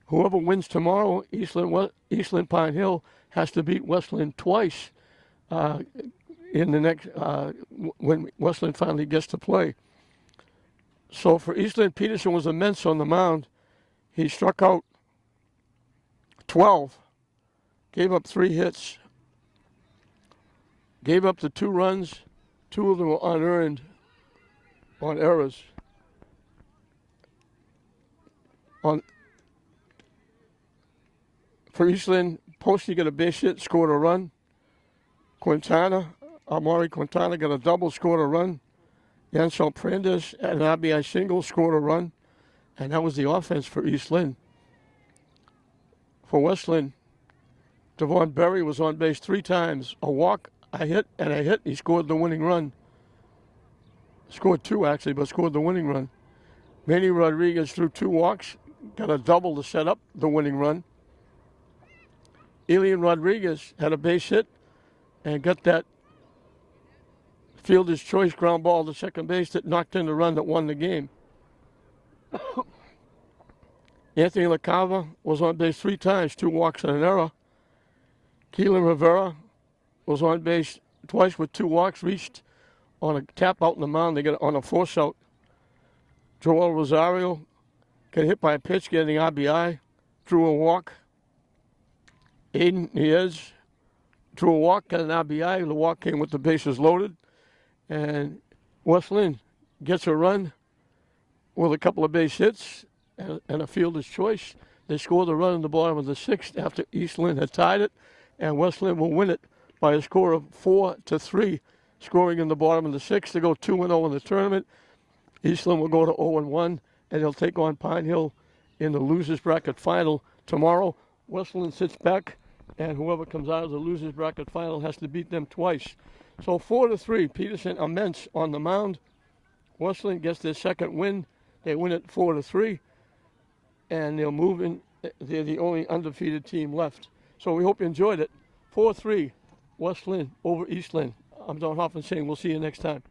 Whoever wins tomorrow, Eastland Pine Hill, has to beat Westland twice in the next when Westland finally gets to play. So for Eastland, Peterson was immense on the mound. He struck out 12, gave up 3 hits, gave up the 2 runs. 2 of them were unearned on errors. For Eastland, Posey got a base hit, scored a run. Amari Quintana got a double, scored a run. Yansel Prentice had an RBI single, scored a run. And that was the offense for Eastland. For Westland, Devon Berry was on base 3 times. A walk, a hit, and a hit. He scored the winning run. Scored 2, actually, but scored the winning run. Manny Rodriguez threw 2 walks, got a double to set up the winning run. Elian Rodriguez had a base hit and got that fielder's choice ground ball to second base that knocked in the run that won the game. Anthony LaCava was on base 3 times, 2 walks and an error. Keelan Rivera was on base twice with 2 walks, reached on a tap out in the mound. They got it on a force out. Joel Rosario got hit by a pitch, getting RBI, drew a walk. Aiden Niez drew a walk, got an RBI. The walk came with the bases loaded. And Westland gets a run with a couple of base hits and a fielder's choice. They scored the run in the bottom of the 6th after Eastland had tied it. And Westland will win it by a score of 4-3, scoring in the bottom of the 6th to go 2-0 in the tournament. Eastland will go to 0-1, and they'll take on Pine Hill in the losers bracket final tomorrow. Westland sits back, and whoever comes out of the losers bracket final has to beat them twice. So 4-3, Peterson immense on the mound. Westland gets their second win. They win it 4-3, and they'll move in They're the only undefeated team left. So we hope you enjoyed it. 4-3, West Lynn over East Lynn. I'm Don Hoffman saying we'll see you next time.